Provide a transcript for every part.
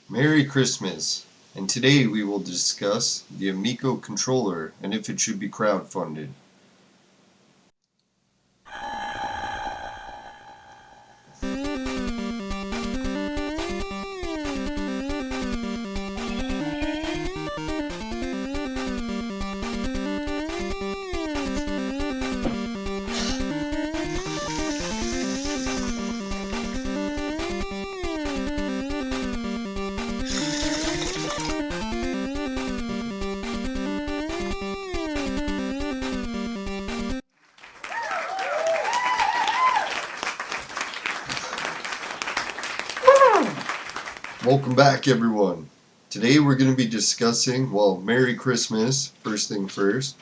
Merry Christmas, and today we will discuss the Amico controller and if it should be crowdfunded. Welcome back, everyone. Today we're going to be discussing, well, Merry Christmas, first thing first,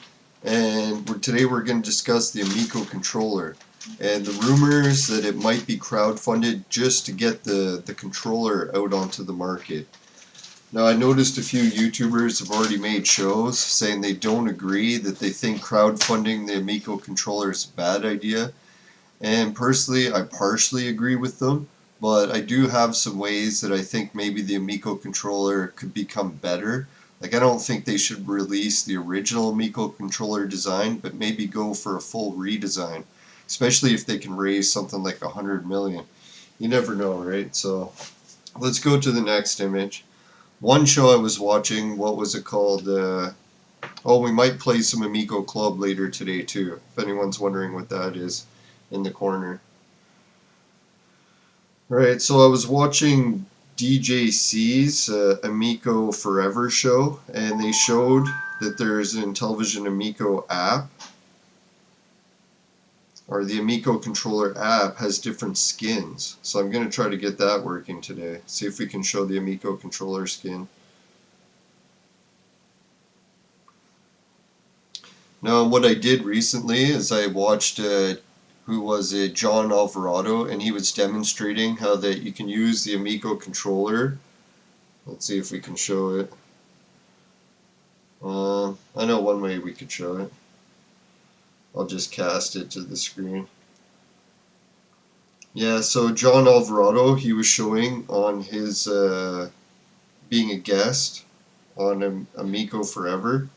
and today we're going to discuss the Amico controller and the rumors that it might be crowdfunded just to get the controller out onto the market. Now, I noticed a few YouTubers have already made shows saying they don't agree, that they think crowdfunding the Amico controller is a bad idea, and personally I partially agree with them. But I do have some ways that I think maybe the Amico controller could become better. Like, I don't think they should release the original Amico controller design, but maybe go for a full redesign. Especially if they can raise something like 100 million. You never know, right? So let's go to the next image. One show I was watching, what was it called? Oh, we might play some Amico Club later today too, if anyone's wondering what that is in the corner. Right, so I was watching DJC's Amico Forever show, and they showed that there's an Intellivision Amico app, or the Amico controller app has different skins. So I'm going to try to get that working today. See if we can show the Amico controller skin. Now, what I did recently is I watched who was it, John Alvarado, and he was demonstrating how that you can use the Amico controller. Let's see if we can show it. I know one way we could show it. I'll just cast it to the screen. Yeah, so John Alvarado, he was showing on his being a guest on Amico Forever,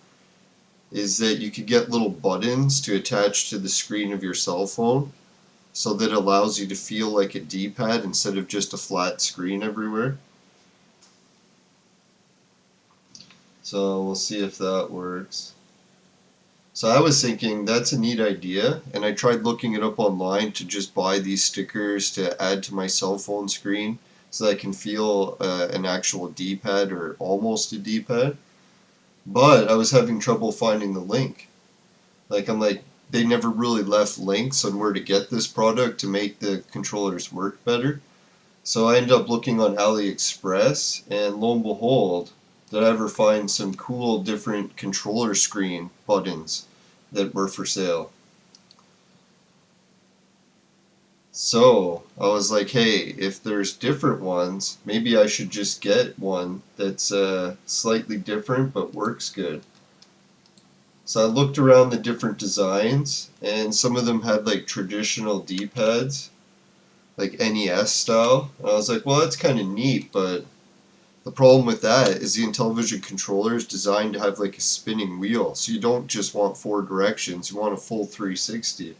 is that you could get little buttons to attach to the screen of your cell phone, so that it allows you to feel like a D-pad instead of just a flat screen everywhere. So we'll see if that works. So I was thinking that's a neat idea, and I tried looking it up online to just buy these stickers to add to my cell phone screen so that I can feel an actual D-pad or almost a D-pad. But I was having trouble finding the link. I'm like, they never really left links on where to get this product to make the controllers work better. So I ended up looking on AliExpress, and lo and behold, did I ever find some cool different controller screen buttons that were for sale. So I was like, hey, if there's different ones, maybe I should just get one that's slightly different but works good. So I looked around the different designs, and some of them had like traditional D-pads, like NES style. And I was like, well, that's kind of neat, but the problem with that is the Intellivision controller is designed to have like a spinning wheel, so you don't just want 4 directions, you want a full 360.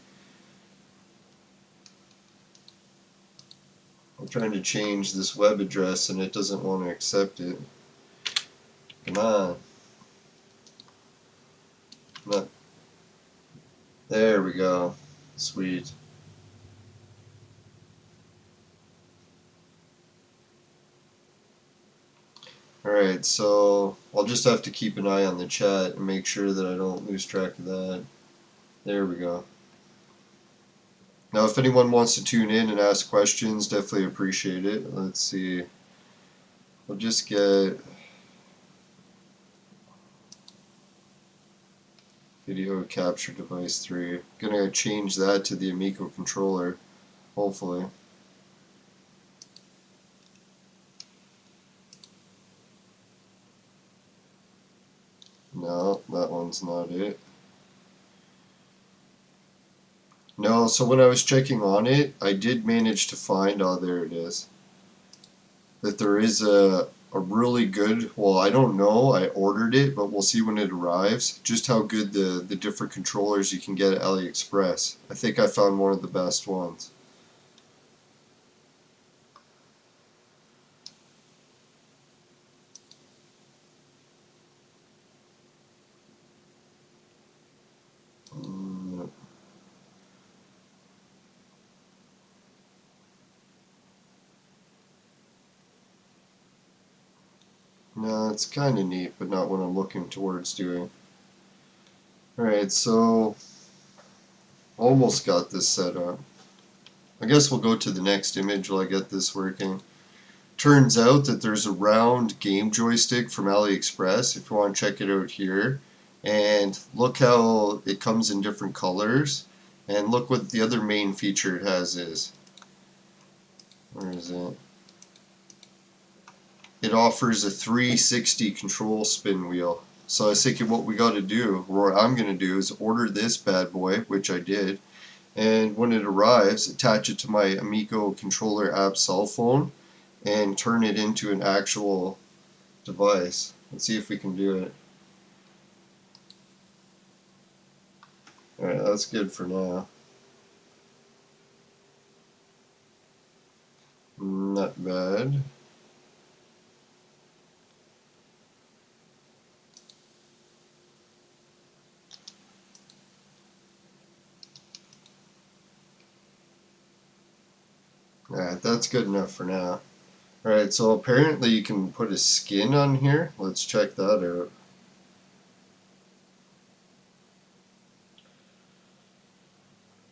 I'm trying to change this web address and it doesn't want to accept it. Come on. Not. There we go. Sweet. Alright, so I'll just have to keep an eye on the chat and make sure that I don't lose track of that. There we go. Now, if anyone wants to tune in and ask questions, definitely appreciate it. Let's see. We'll just get video capture device 3. Gonna change that to the Amico controller, hopefully. No, that one's not it. No, so when I was checking on it, I did manage to find, oh, there it is, that there is a a really good, well, I don't know, I ordered it, but we'll see when it arrives, just how good the different controllers you can get at AliExpress. I think I found one of the best ones. No, it's kind of neat, but not what I'm looking towards doing. Alright, so almost got this set up. I guess we'll go to the next image while I get this working. Turns out that there's a round game joystick from AliExpress if you want to check it out here. And look how it comes in different colors. And look what the other main feature it has is. Where is it? It offers a 360 control spin wheel. So I was thinking what we got to do, or what I'm going to do, is order this bad boy, which I did. And when it arrives, attach it to my Amico controller app cell phone and turn it into an actual device. Let's see if we can do it. Alright, that's good for now. Not bad. Alright, that's good enough for now. Alright, so apparently you can put a skin on here. Let's check that out.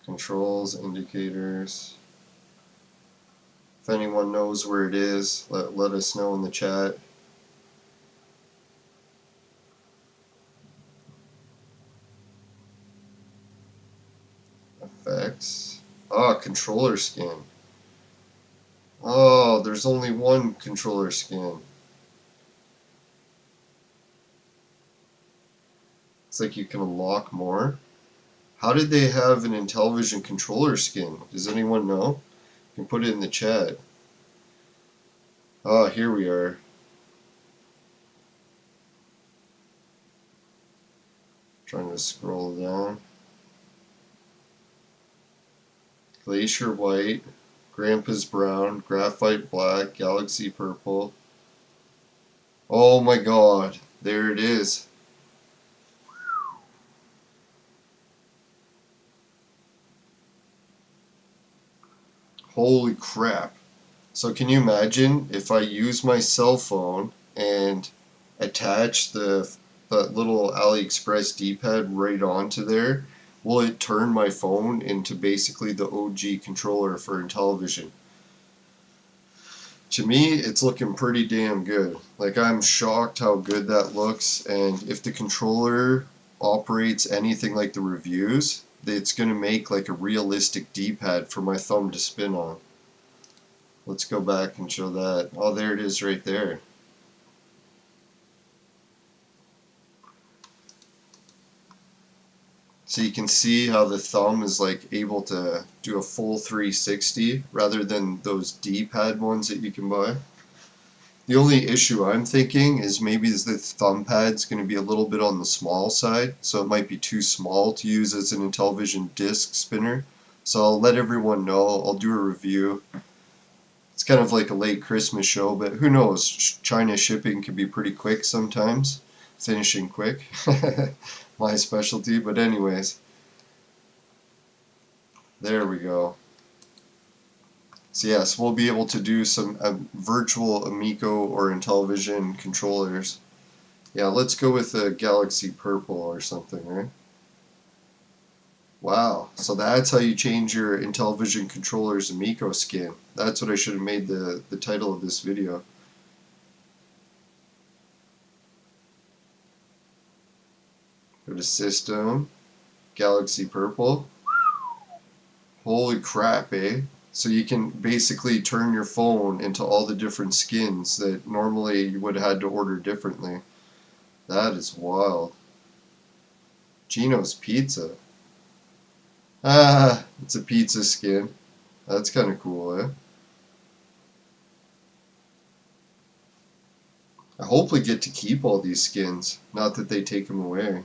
Controls, indicators. If anyone knows where it is, let us know in the chat. Effects. Ah, controller skin. Oh, there's only one controller skin. It's like you can unlock more. How did they have an Intellivision controller skin? Does anyone know? You can put it in the chat. Oh, here we are. Trying to scroll down. Glacier white, Grandpa's brown, graphite black, galaxy purple. Oh my god, there it is. Holy crap. So can you imagine if I use my cell phone and attach that little AliExpress D-pad right onto there? Will it turn my phone into basically the OG controller for Intellivision? To me, it's looking pretty damn good. Like, I'm shocked how good that looks, and if the controller operates anything like the reviews, it's going to make like a realistic D-pad for my thumb to spin on. Let's go back and show that. Oh, there it is right there. So you can see how the thumb is like able to do a full 360 rather than those D-pad ones that you can buy. The only issue I'm thinking is maybe the thumb pad's going to be a little bit on the small side, so it might be too small to use as an Intellivision disc spinner. So I'll let everyone know. I'll do a review. It's kind of like a late Christmas show, but who knows? China shipping can be pretty quick sometimes. Finishing quick. My specialty, but anyways. There we go. So yes, we'll be able to do some virtual Amico or Intellivision controllers. Yeah, let's go with a Galaxy Purple or something, right? Wow, so that's how you change your Intellivision controller's Amico skin. That's what I should have made the title of this video. Go to System, Galaxy Purple. Holy crap, eh? So you can basically turn your phone into all the different skins that normally you would have had to order differently. That is wild. Gino's Pizza. Ah, it's a pizza skin. That's kind of cool, eh? I hopefully get to keep all these skins, not that they take them away.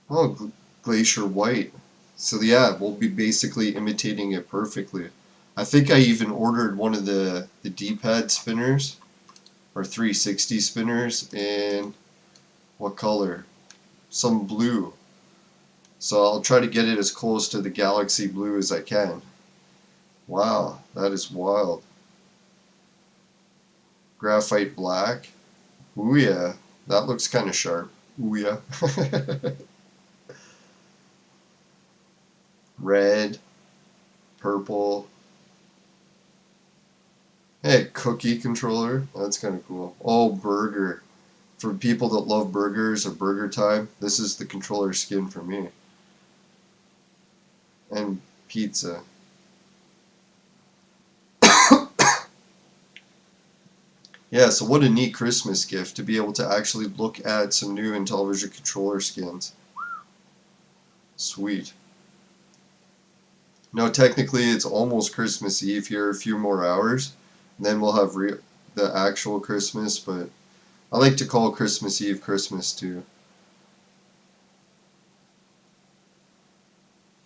Oh, Glacier White. So yeah, we'll be basically imitating it perfectly. I think I even ordered one of the D-pad spinners, or 360 spinners, in what color? Some blue. So I'll try to get it as close to the galaxy blue as I can. Wow, that is wild. Graphite black. Ooh yeah, that looks kind of sharp. Ooh yeah. Red, purple. Hey, cookie controller. That's kind of cool. Oh, burger. For people that love burgers or burger time, this is the controller skin for me. And pizza. Yeah, so what a neat Christmas gift to be able to actually look at some new Intellivision controller skins. Sweet. Now, technically, it's almost Christmas Eve here, a few more hours. And then we'll have the actual Christmas, but I like to call Christmas Eve Christmas too.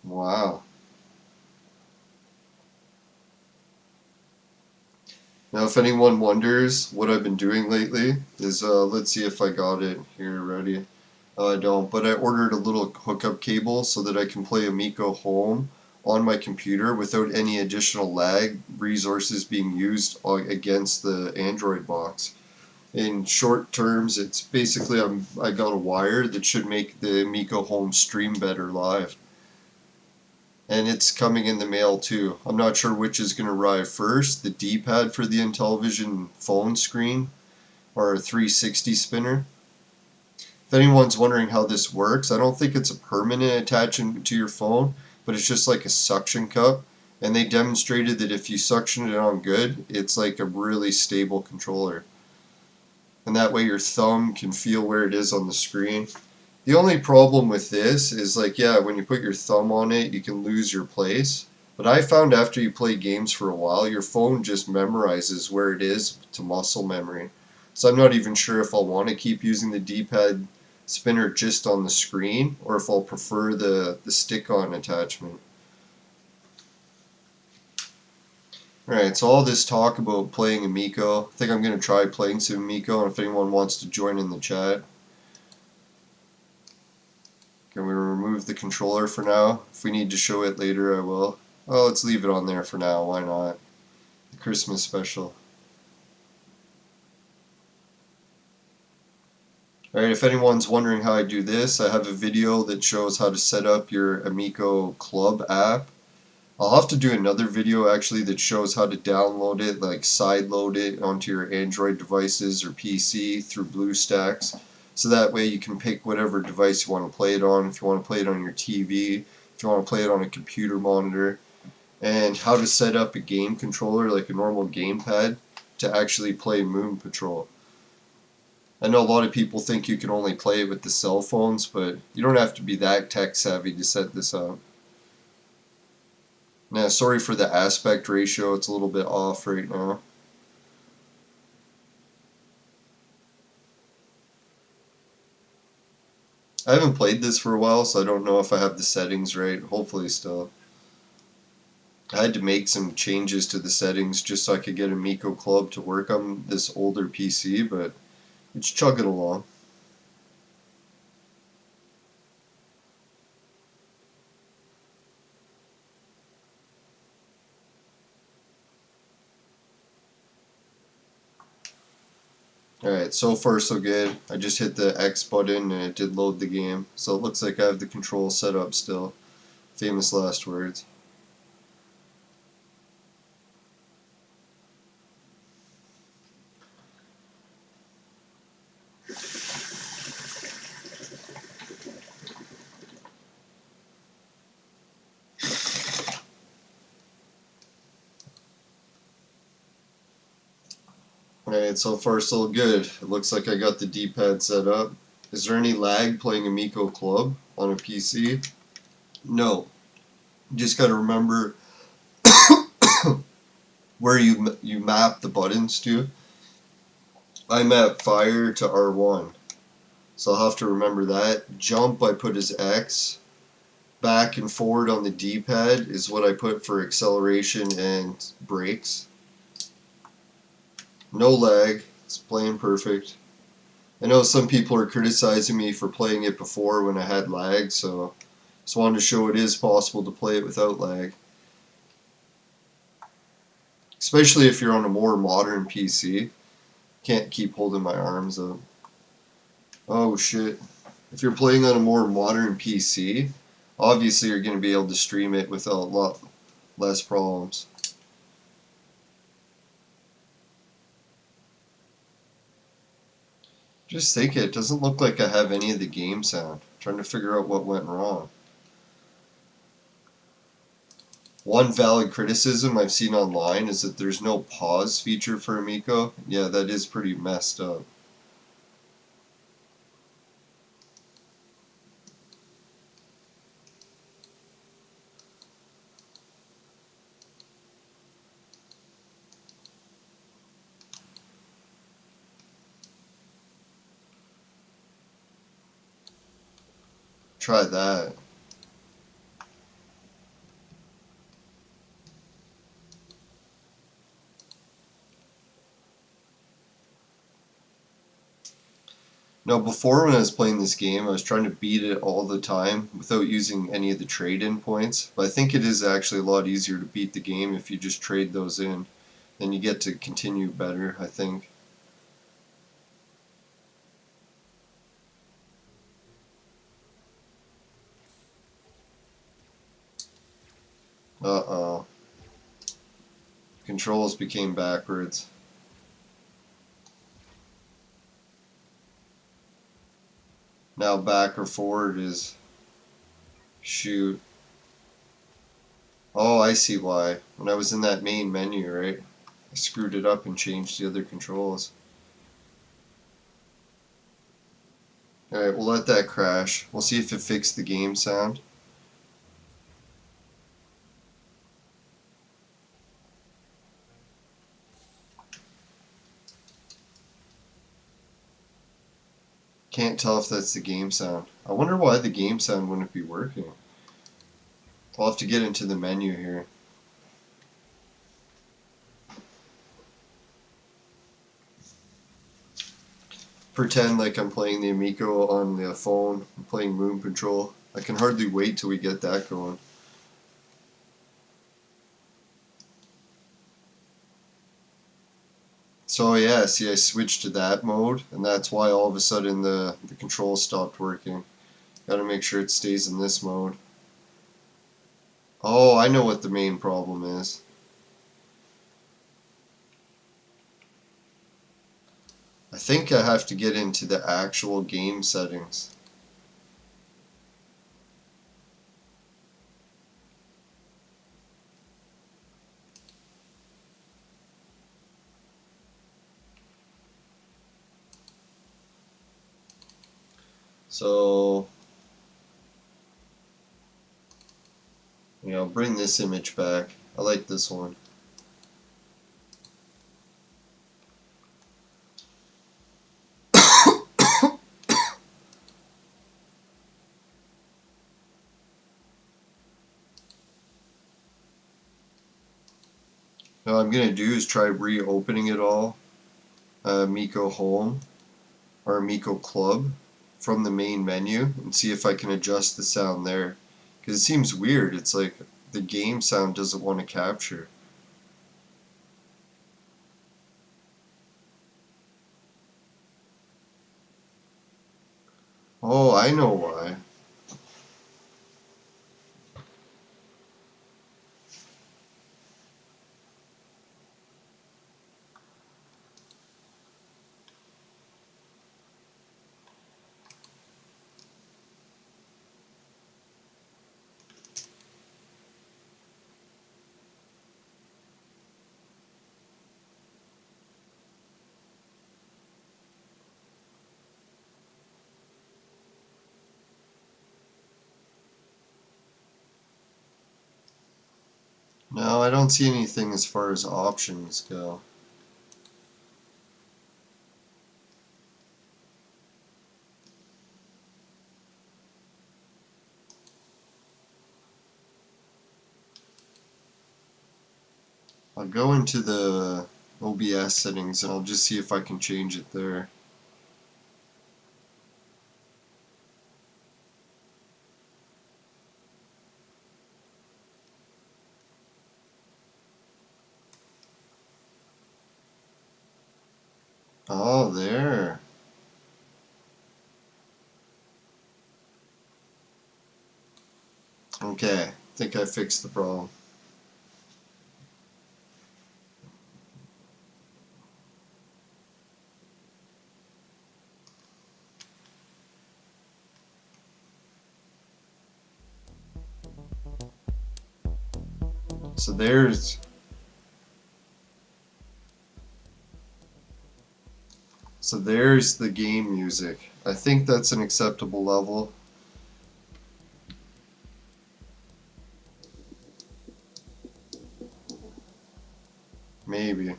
Wow. Now, if anyone wonders what I've been doing lately, is let's see if I got it here ready. I don't, but I ordered a little hookup cable so that I can play Amico home on my computer without any additional lag resources being used against the Android box. In short terms, it's basically I got a wire that should make the Amico home stream better live. And it's coming in the mail too. I'm not sure which is going to arrive first, the D-pad for the Intellivision phone screen or a 360 spinner. If anyone's wondering how this works, I don't think it's a permanent attachment to your phone, but it's just like a suction cup. And they demonstrated that if you suction it on good, it's like a really stable controller. And that way your thumb can feel where it is on the screen. The only problem with this is like, yeah, when you put your thumb on it, you can lose your place. But I found after you play games for a while, your phone just memorizes where it is to muscle memory. So I'm not even sure if I'll want to keep using the D-pad spinner just on the screen, or if I'll prefer the stick-on attachment. Alright, so all this talk about playing Amico, I think I'm going to try playing some Amico, and if anyone wants to join in the chat. Can we remove the controller for now? If we need to show it later, I will. Oh, let's leave it on there for now. Why not? The Christmas special. Alright, if anyone's wondering how I do this, I have a video that shows how to set up your Amico Club app. I'll have to do another video actually that shows how to download it, like sideload it onto your Android devices or PC through BlueStacks. So that way you can pick whatever device you want to play it on, if you want to play it on your TV, if you want to play it on a computer monitor, and how to set up a game controller like a normal gamepad to actually play Moon Patrol. I know a lot of people think you can only play it with the cell phones, but you don't have to be that tech savvy to set this up. Now, sorry for the aspect ratio, it's a little bit off right now. I haven't played this for a while, so I don't know if I have the settings right. Hopefully still. I had to make some changes to the settings just so I could get Amico Club to work on this older PC, but it's chugging along. Alright, so far so good. I just hit the X button and it did load the game. So it looks like I have the control set up still. Famous last words. Alright, so far so good. It looks like I got the D-pad set up. Is there any lag playing Amico Club on a PC? No. You just gotta remember where you map the buttons to. I'm at fire to R1. So I'll have to remember that. Jump I put as X. Back and forward on the D-pad is what I put for acceleration and brakes. No lag. It's playing perfect. I know some people are criticizing me for playing it before when I had lag, so just wanted to show it is possible to play it without lag. Especially if you're on a more modern PC. Can't keep holding my arms up. Oh shit. If you're playing on a more modern PC, obviously you're going to be able to stream it with a lot less problems. Just think it doesn't look like I have any of the game sound. I'm trying to figure out what went wrong. One valid criticism I've seen online is that there's no pause feature for Amico. Yeah, that is pretty messed up. Try that. Now, before when I was playing this game, I was trying to beat it all the time without using any of the trade-in points. But I think it is actually a lot easier to beat the game if you just trade those in. Then you get to continue better, I think. Uh-oh. Controls became backwards. Now back or forward is shoot. Oh, I see why. When I was in that main menu, right? I screwed it up and changed the other controls. Alright, we'll let that crash. We'll see if it fixed the game sound. Can't tell if that's the game sound. I wonder why the game sound wouldn't be working. I'll have to get into the menu here. Pretend like I'm playing the Amico on the phone. I'm playing Moon Patrol. I can hardly wait till we get that going. So yeah, see I switched to that mode, and that's why all of a sudden the controls stopped working. Gotta make sure it stays in this mode. Oh, I know what the main problem is. I think I have to get into the actual game settings. So, bring this image back. I like this one. Now what I'm going to do is try reopening it all, Amico Home, or Amico Club, from the main menu, and see if I can adjust the sound there. Because it seems weird, it's like the game sound doesn't want to capture. Oh, I know why. No, I don't see anything as far as options go. I'll go into the OBS settings and I'll just see if I can change it there. Oh, there. Okay, I think I fixed the problem. So there's the game music. I think that's an acceptable level. Maybe.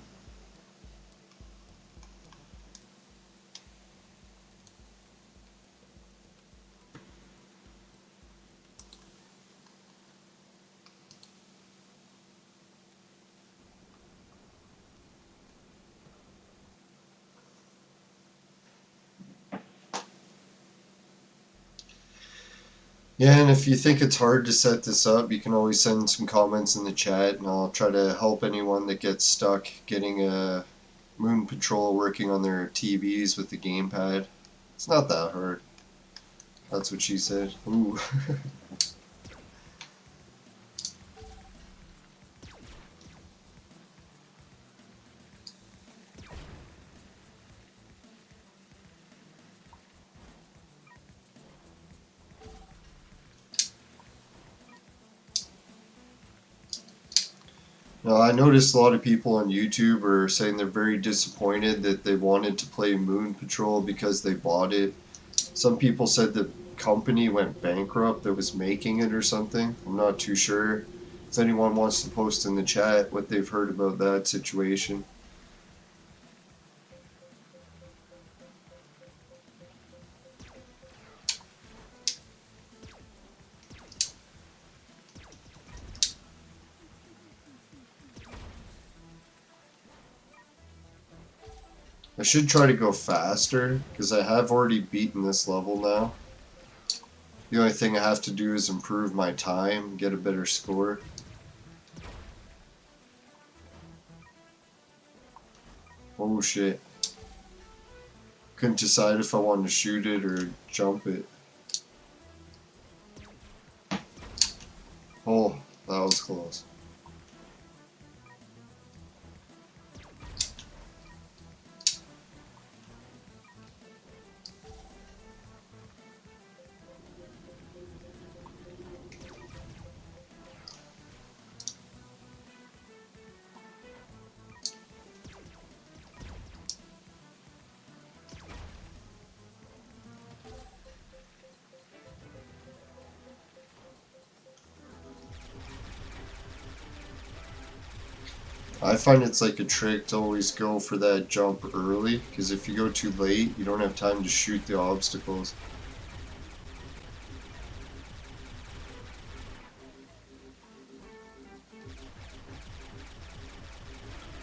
Yeah, and if you think it's hard to set this up, you can always send some comments in the chat, and I'll try to help anyone that gets stuck getting a Moon Patrol working on their TVs with the gamepad. It's not that hard. That's what she said. Ooh. Now, I noticed a lot of people on YouTube are saying they're very disappointed that they wanted to play Moon Patrol because they bought it. Some people said the company went bankrupt that was making it or something. I'm not too sure. If anyone wants to post in the chat what they've heard about that situation. I should try to go faster, because I have already beaten this level now. The only thing I have to do is improve my time, get a better score. Oh shit. Couldn't decide if I wanted to shoot it or jump it. Oh, that was close. I find it's like a trick to always go for that jump early, because if you go too late, you don't have time to shoot the obstacles.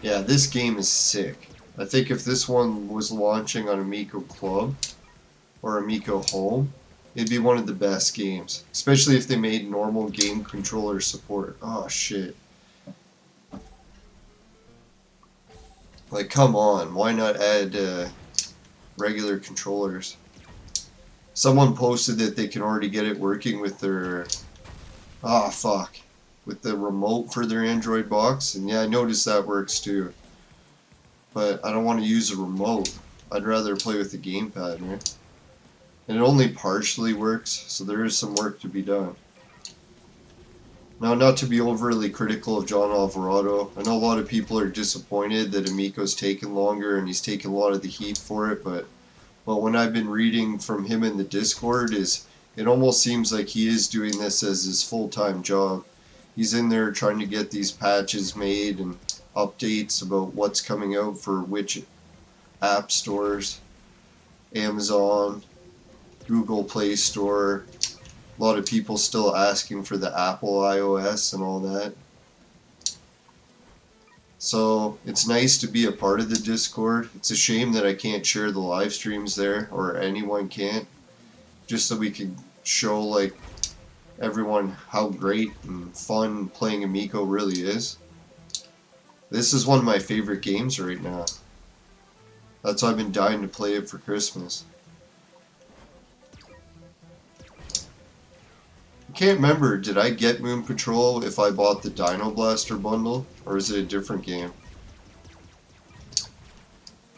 Yeah, this game is sick. I think if this one was launching on Amico Club or Amico Home, it'd be one of the best games. Especially if they made normal game controller support. Oh shit. Like, come on, why not add regular controllers? Someone posted that they can already get it working with their... Ah, fuck. With the remote for their Android box. And yeah, I noticed that works too. But I don't want to use a remote. I'd rather play with the gamepad, right? And it only partially works, so there is some work to be done. Now, not to be overly critical of John Alvarado, I know a lot of people are disappointed that Amico's taken longer and he's taken a lot of the heat for it, but well, when I've been reading from him in the Discord, it almost seems like he is doing this as his full-time job. He's in there trying to get these patches made and updates about what's coming out for which app stores, Amazon, Google Play Store. A lot of people still asking for the Apple iOS and all that. So it's nice to be a part of the Discord. It's a shame that I can't share the live streams there, or anyone can't, just so we can show like everyone how great and fun playing Amico really is. This is one of my favorite games right now. That's why I've been dying to play it for Christmas. I can't remember, did I get Moon Patrol if I bought the Dino Blaster bundle, or is it a different game?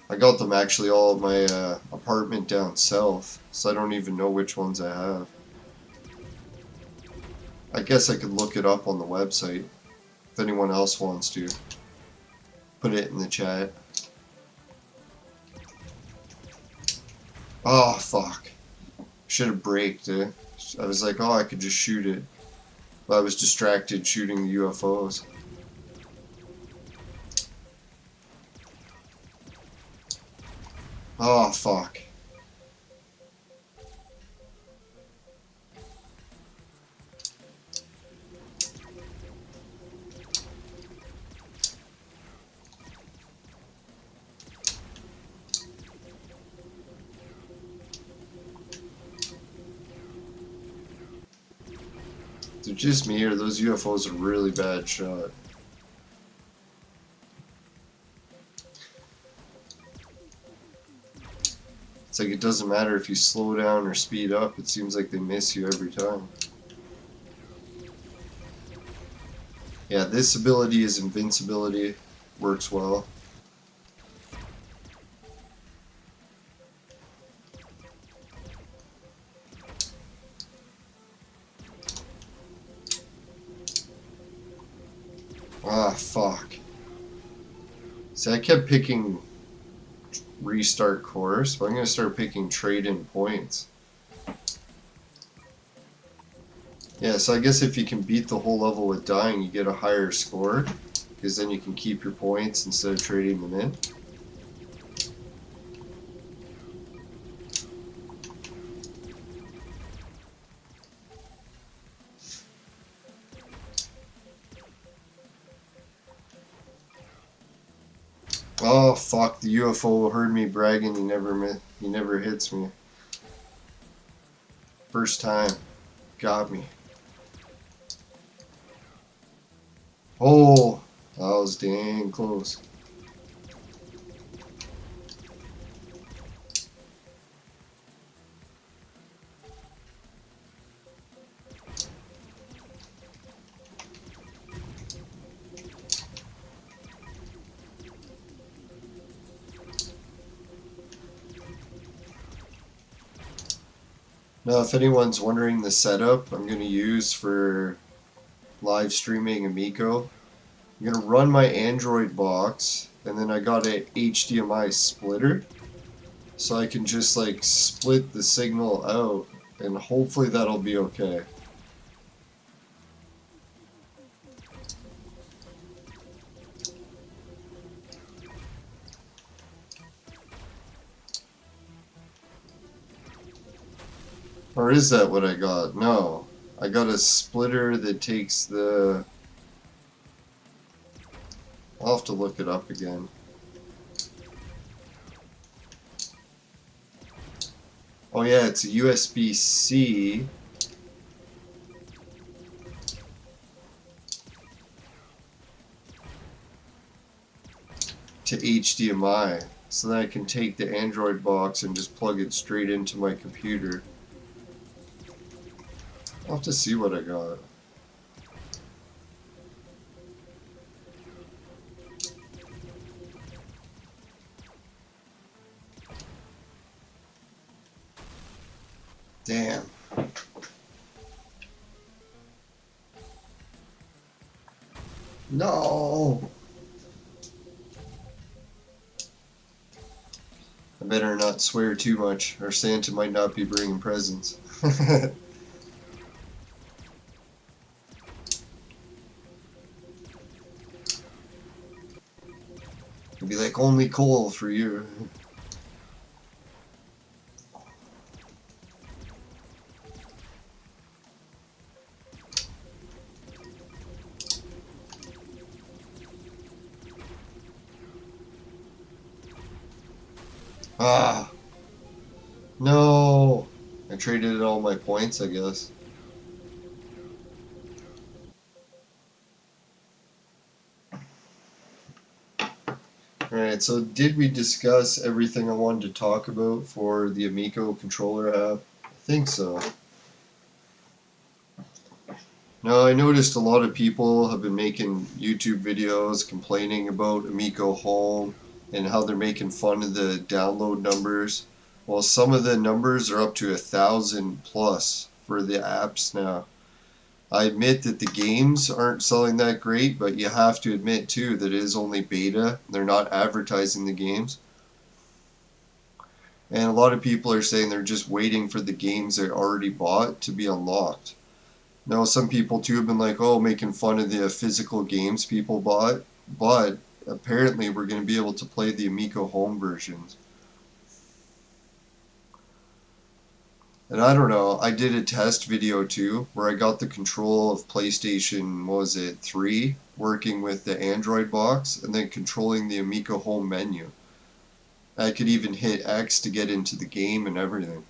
I got them actually all at my apartment down south, so I don't even know which ones I have. I guess I could look it up on the website, if anyone else wants to. Put it in the chat. Oh, fuck. Should have braked it. I was like, oh, I could just shoot it. But I was distracted shooting the UFOs. Oh, fuck. Is it just me, or those UFOs are really bad shot? It's like it doesn't matter if you slow down or speed up, it seems like they miss you every time. Yeah, this ability is invincibility, works well. Ah, fuck. See, I kept picking restart course, but I'm going to start picking trade-in points. Yeah, so I guess if you can beat the whole level with dying, you get a higher score, because then you can keep your points instead of trading them in. Oh fuck, the UFO heard me bragging, he never hits me. First time. Got me. Oh, that was dang close. Now, if anyone's wondering the setup I'm going to use for live streaming Amico, I'm going to run my Android box, and then I got a HDMI splitter, so I can just like split the signal out, and hopefully that'll be okay. Or is that what I got? No. I got a splitter that takes the... I'll have to look it up again. Oh yeah, it's a USB-C to HDMI. So then I can take the Android box and just plug it straight into my computer. I'll have to see what I got. Damn. No! I better not swear too much, or Santa might not be bringing presents. It'd be like only coal for you. Ah, no. I traded all my points, I guess. Alright, so did we discuss everything I wanted to talk about for the Amico controller app? I think so. Now, I noticed a lot of people have been making YouTube videos complaining about Amico Home and how they're making fun of the download numbers. Well, some of the numbers are up to 1,000 plus for the apps now. I admit that the games aren't selling that great, but you have to admit too that it is only beta. They're not advertising the games. And a lot of people are saying they're just waiting for the games they already bought to be unlocked. Now, some people too have been like, oh, making fun of the physical games people bought, but apparently we're going to be able to play the Amico home versions. And I don't know, I did a test video too, where I got the control of PlayStation, what was it, 3, working with the Android box, and then controlling the Amico home menu. I could even hit X to get into the game and everything.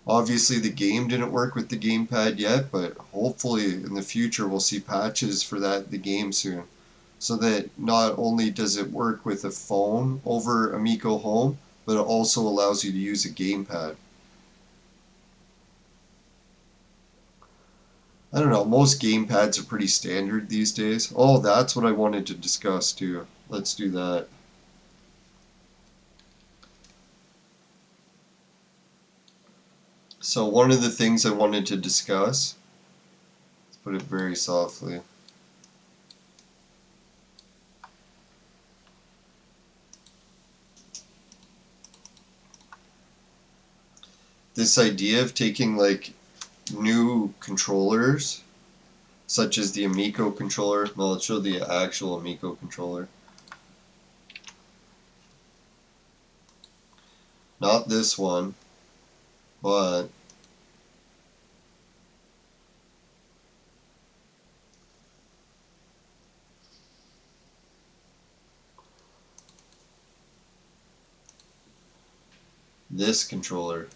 Obviously the game didn't work with the gamepad yet, but hopefully in the future we'll see patches for the game soon. So that not only does it work with a phone over Amico Home, but it also allows you to use a gamepad. I don't know, most gamepads are pretty standard these days. Oh, that's what I wanted to discuss too. Let's do that. So one of the things I wanted to discuss, let's put it very softly. This idea of taking like new controllers, such as the Amico controller. Well, let's show the actual Amico controller. Not this one, but this controller.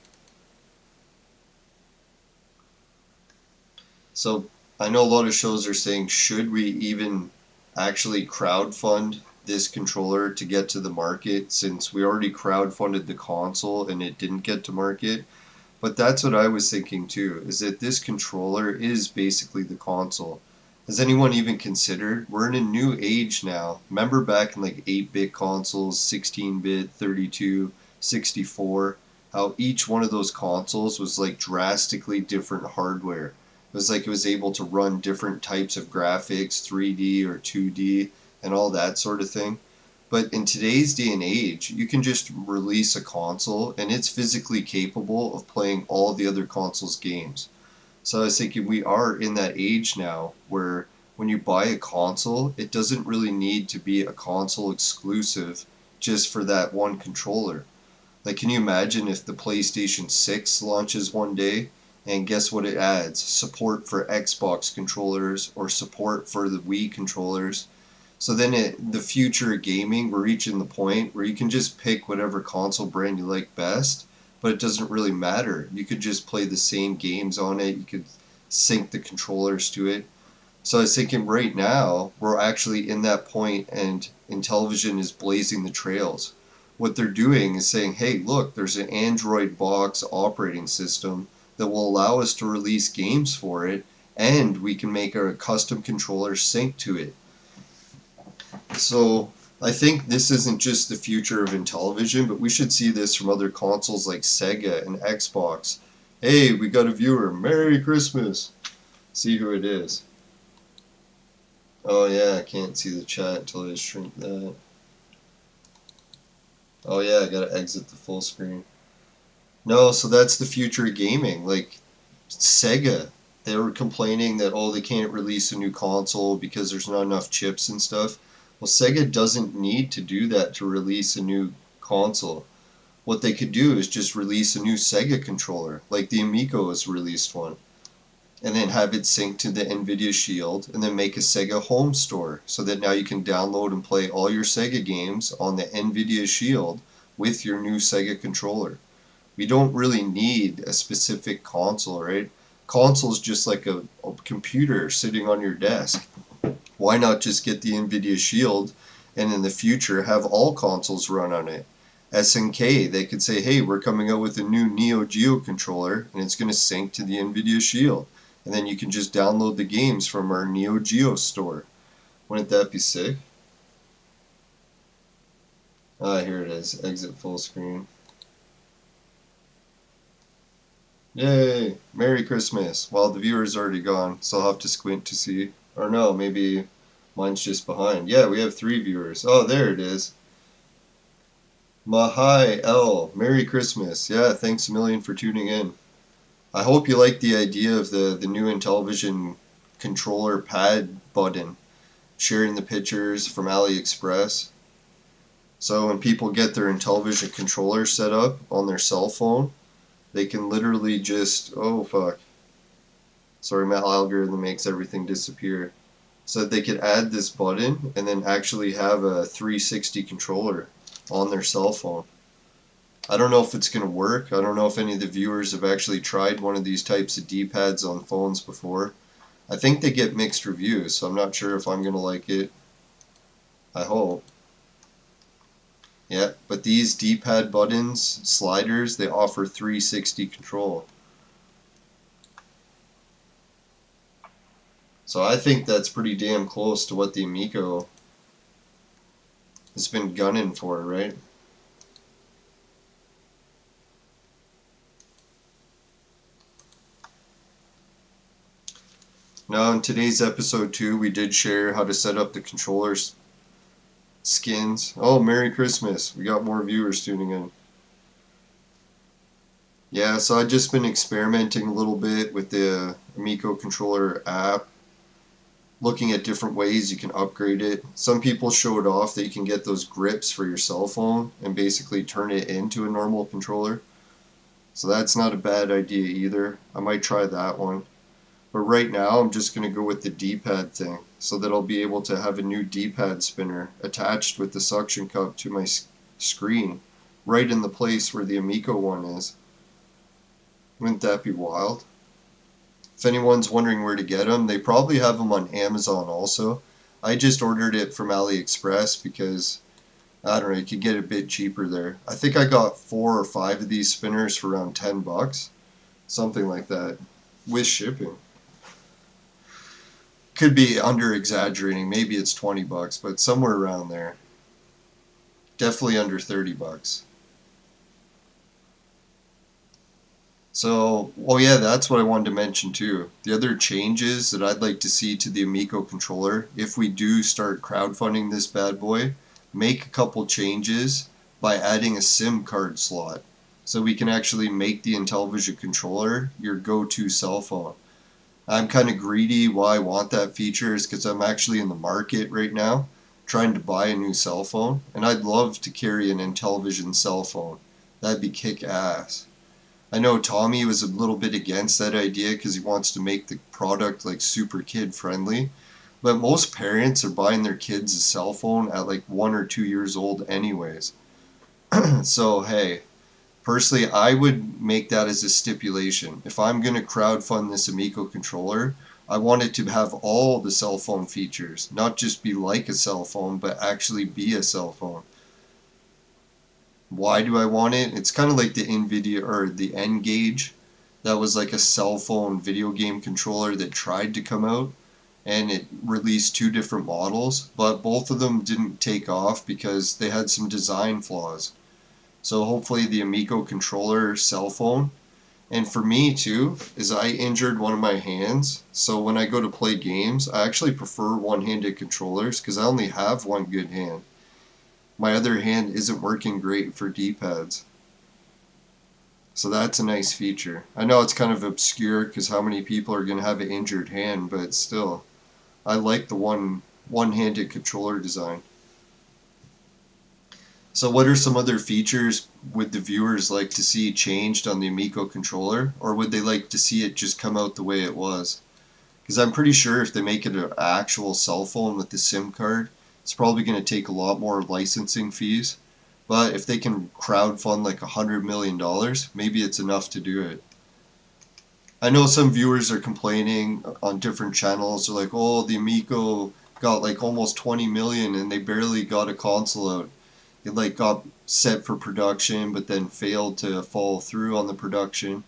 So I know a lot of shows are saying, should we even actually crowdfund this controller to get to the market, since we already crowdfunded the console and it didn't get to market? But that's what I was thinking too, is that this controller is basically the console. Has anyone even considered, we're in a new age now. Remember back in like 8-bit consoles, 16-bit, 32, 64, how each one of those consoles was like drastically different hardware. It was like it was able to run different types of graphics, 3D or 2D, and all that sort of thing. But in today's day and age, you can just release a console and it's physically capable of playing all the other console's games. So I was thinking we are in that age now where when you buy a console, it doesn't really need to be a console exclusive just for that one controller. Like, can you imagine if the PlayStation 6 launches one day and guess what it adds? Support for Xbox controllers or support for the Wii controllers. So then the future of gaming, we're reaching the point where you can just pick whatever console brand you like best, but it doesn't really matter. You could just play the same games on it. You could sync the controllers to it. So I was thinking right now, we're actually in that point and Intellivision is blazing the trails. What they're doing is saying, hey, look, there's an Android box operating system that will allow us to release games for it, and we can make a custom controller sync to it. So I think this isn't just the future of Intellivision, but we should see this from other consoles like Sega and Xbox. Hey, we got a viewer. Merry Christmas. See who it is. Oh yeah, I can't see the chat until I shrink that. Oh yeah, I gotta exit the full screen. No, so that's the future of gaming. Like Sega, they were complaining that, oh, they can't release a new console because there's not enough chips and stuff. Well, Sega doesn't need to do that to release a new console. What they could do is just release a new Sega controller, like the Amico has released one. and then have it sync to the NVIDIA Shield, and then make a Sega home store so that now you can download and play all your Sega games on the NVIDIA Shield with your new Sega controller. We don't really need a specific console, right? Console's just like a computer sitting on your desk. Why not just get the NVIDIA Shield and in the future have all consoles run on it? SNK, they could say, hey, we're coming out with a new Neo Geo controller and it's going to sync to the NVIDIA Shield. And then you can just download the games from our Neo Geo store. Wouldn't that be sick? Ah, here it is. Exit full screen. Yay! Merry Christmas! Well, the viewer's already gone, so I'll have to squint to see. Or no, maybe mine's just behind. Yeah, we have 3 viewers. Oh, there it is. Mahai L. Merry Christmas. Yeah, thanks a million for tuning in. I hope you like the idea of the new Intellivision controller pad button, sharing the pictures from AliExpress. So when people get their Intellivision controller set up on their cell phone, they can literally just, oh fuck, sorry, my algorithm makes everything disappear. So they could add this button and then actually have a 360 controller on their cell phone. I don't know if it's going to work. I don't know if any of the viewers have actually tried one of these types of D-pads on phones before. I think they get mixed reviews, so I'm not sure if I'm going to like it. I hope. Yeah, but these D-pad buttons, sliders, they offer 360 control. So I think that's pretty damn close to what the Amico has been gunning for, right? Now in today's episode 2, we did share how to set up the controllers skins. Oh, Merry Christmas. We got more viewers tuning in. Yeah, so I've just been experimenting a little bit with the Amico controller app, looking at different ways you can upgrade it. Some people showed off that you can get those grips for your cell phone and basically turn it into a normal controller. So that's not a bad idea either. I might try that one. But right now I'm just going to go with the D-pad thing so that I'll be able to have a new D-pad spinner attached with the suction cup to my screen right in the place where the Amico one is. Wouldn't that be wild? If anyone's wondering where to get them, they probably have them on Amazon also. I just ordered it from AliExpress because, I don't know, you could get it a bit cheaper there. I think I got 4 or 5 of these spinners for around 10 bucks. Something like that. With shipping. Could be under exaggerating. Maybe it's 20 bucks, but somewhere around there. Definitely under 30 bucks. So, well, yeah, that's what I wanted to mention too. The other changes that I'd like to see to the Amico controller, if we do start crowdfunding this bad boy, make a couple changes by adding a SIM card slot. So we can actually make the Intellivision controller your go-to cell phone. I'm kind of greedy why I want that feature is because I'm actually in the market right now trying to buy a new cell phone, and I'd love to carry an Intellivision cell phone. That'd be kick-ass. I know Tommy was a little bit against that idea because he wants to make the product like super kid friendly, but most parents are buying their kids a cell phone at like 1 or 2 years old anyways. So hey, personally, I would make that as a stipulation. If I'm going to crowdfund this Amico controller, I want it to have all the cell phone features, not just be like a cell phone, but actually be a cell phone. Why do I want it? It's kind of like the NVIDIA or the N-Gage. That was like a cell phone video game controller that tried to come out, and it released 2 different models, but both of them didn't take off because they had some design flaws. So hopefully the Amico controller cell phone. And for me too, is I injured one of my hands. So when I go to play games, I actually prefer one-handed controllers because I only have one good hand. My other hand isn't working great for D-pads. So that's a nice feature. I know it's kind of obscure because how many people are going to have an injured hand, but still, I like the one-handed controller design. So what are some other features would the viewers like to see changed on the Amico controller, or would they like to see it just come out the way it was? Because I'm pretty sure if they make it an actual cell phone with the SIM card, it's probably going to take a lot more licensing fees. But if they can crowdfund like $100 million, maybe it's enough to do it. I know some viewers are complaining on different channels. They're like, oh, the Amico got like almost 20 million and they barely got a console out. It like got set for production but then failed to follow through on the production,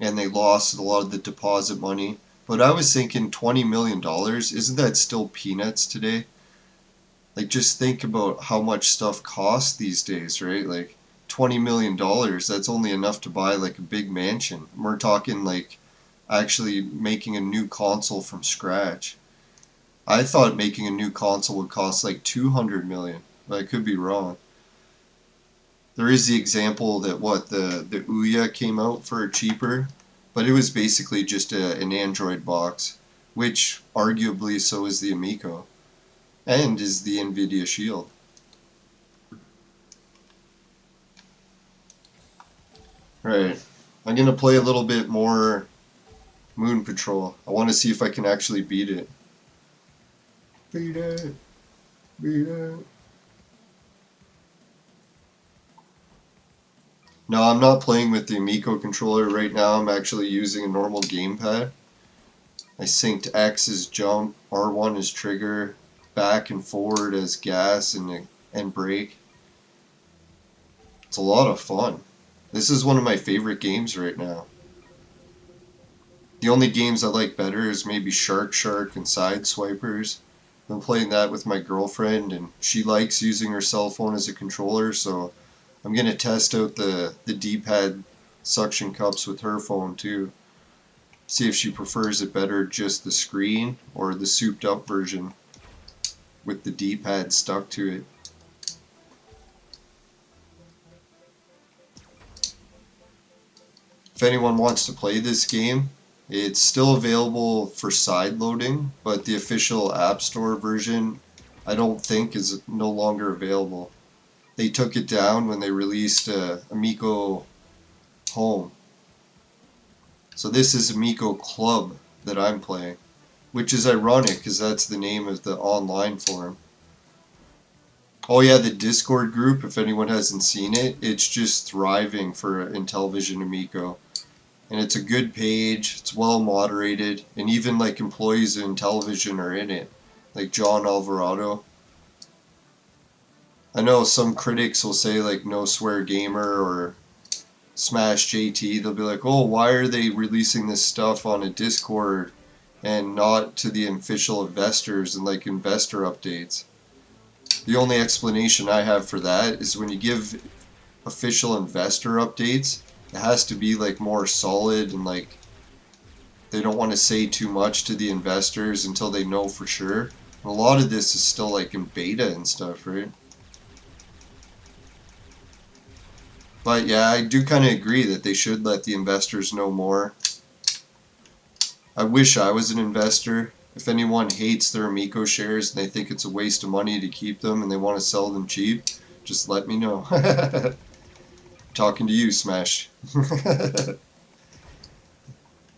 and they lost a lot of the deposit money. But I was thinking $20 million, isn't that still peanuts today? Like, just think about how much stuff costs these days, right? Like, $20 million, that's only enough to buy like a big mansion. We're talking like actually making a new console from scratch. I thought making a new console would cost like 200 million, but I could be wrong. There is the example that the Ouya came out for cheaper, but it was basically just an Android box, which arguably so is the Amico and is the Nvidia Shield. Right, I'm gonna play a little bit more Moon Patrol. I want to see if I can actually beat it. Beat it, beat it. No, I'm not playing with the Amico controller right now. I'm actually using a normal gamepad. I synced X as jump, R1 as trigger, back and forward as gas and brake. It's a lot of fun. This is one of my favorite games right now. The only games I like better is maybe Shark and Sideswipers. I've been playing that with my girlfriend and she likes using her cell phone as a controller, so I'm going to test out the D-pad suction cups with her phone too. See if she prefers it better just the screen or the souped up version with the D-pad stuck to it. If anyone wants to play this game, it's still available for side loading, but the official App Store version I don't think is no longer available. They took it down when they released Amico Home. So this is Amico Club that I'm playing, which is ironic because that's the name of the online forum. Oh yeah, the Discord group, if anyone hasn't seen it, it's just thriving for Intellivision Amico. And it's a good page, it's well moderated, and even like employees in Intellivision are in it, like John Alvarado. I know some critics will say like no swear gamer or Smash JT. They'll be like, oh, why are they releasing this stuff on a Discord and not to the official investors and like investor updates? The only explanation I have for that is when you give official investor updates, it has to be like more solid and like they don't want to say too much to the investors until they know for sure. And a lot of this is still like in beta and stuff, right? But yeah, I do kind of agree that they should let the investors know more. I wish I was an investor. If anyone hates their Amico shares and they think it's a waste of money to keep them and they want to sell them cheap, just let me know. Talking to you, Smash.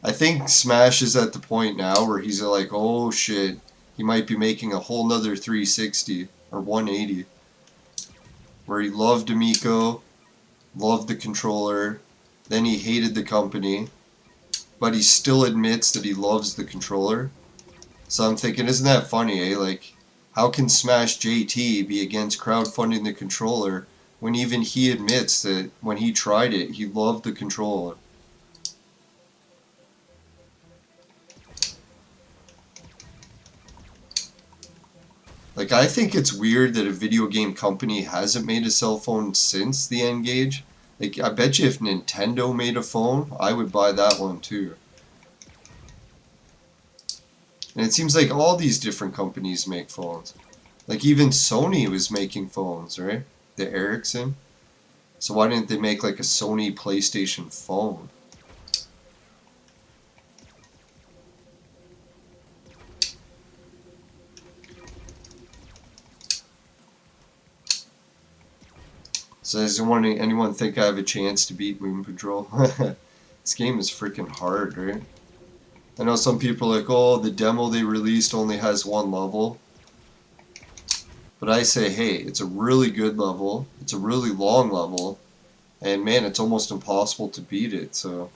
I think Smash is at the point now where he's like, oh shit, he might be making a whole nother 360 or 180. Where he loved Amico, loved the controller, then he hated the company, but he still admits that he loves the controller. So I'm thinking, isn't that funny, eh? Like, how can Smash JT be against crowdfunding the controller when even he admits that when he tried it, he loved the controller? Like, I think it's weird that a video game company hasn't made a cell phone since the N-Gage. Like, I bet you if Nintendo made a phone, I would buy that one too. And it seems like all these different companies make phones. Like, even Sony was making phones, right? The Ericsson. So why didn't they make like a Sony PlayStation phone? So does anyone think I have a chance to beat Moon Patrol? This game is freaking hard, right? I know some people are like, oh, the demo they released only has one level. But I say, hey, it's a really good level. It's a really long level. And man, it's almost impossible to beat it, so.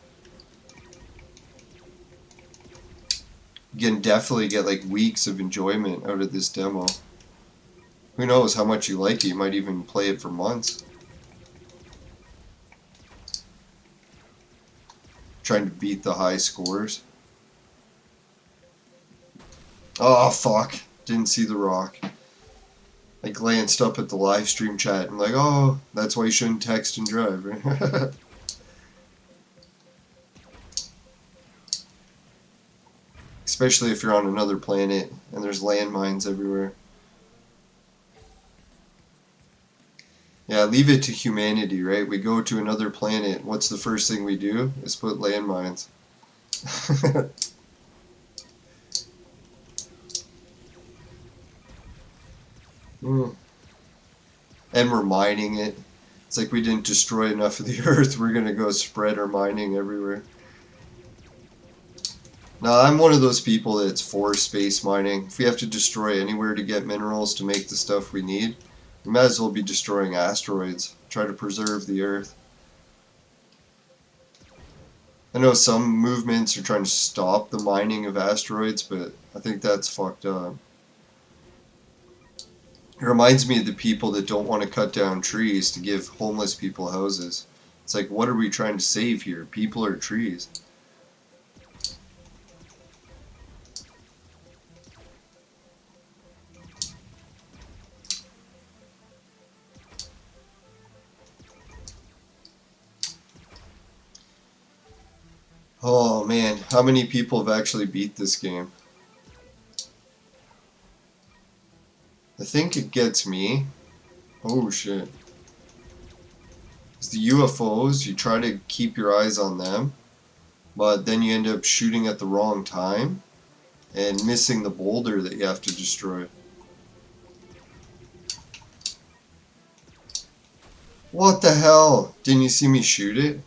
You can definitely get like weeks of enjoyment out of this demo. Who knows how much you like it, you might even play it for months. Trying to beat the high scores. Oh, fuck. Didn't see the rock. I glanced up at the live stream chat and like, oh, that's why you shouldn't text and drive, right? Especially if you're on another planet and there's landmines everywhere. Yeah, leave it to humanity, right? We go to another planet. What's the first thing we do? Is put landmines. And we're mining it. It's like we didn't destroy enough of the earth. We're gonna go spread our mining everywhere. Now, I'm one of those people that's for space mining. If we have to destroy anywhere to get minerals to make the stuff we need, we might as well be destroying asteroids. Try to preserve the earth. I know some movements are trying to stop the mining of asteroids, but I think that's fucked up. It reminds me of the people that don't want to cut down trees to give homeless people houses. It's like, what are we trying to save here? People or trees? Oh man, how many people have actually beat this game? I think it gets me. Oh shit. It's the UFOs, you try to keep your eyes on them, but then you end up shooting at the wrong time and missing the boulder that you have to destroy. What the hell? Didn't you see me shoot it?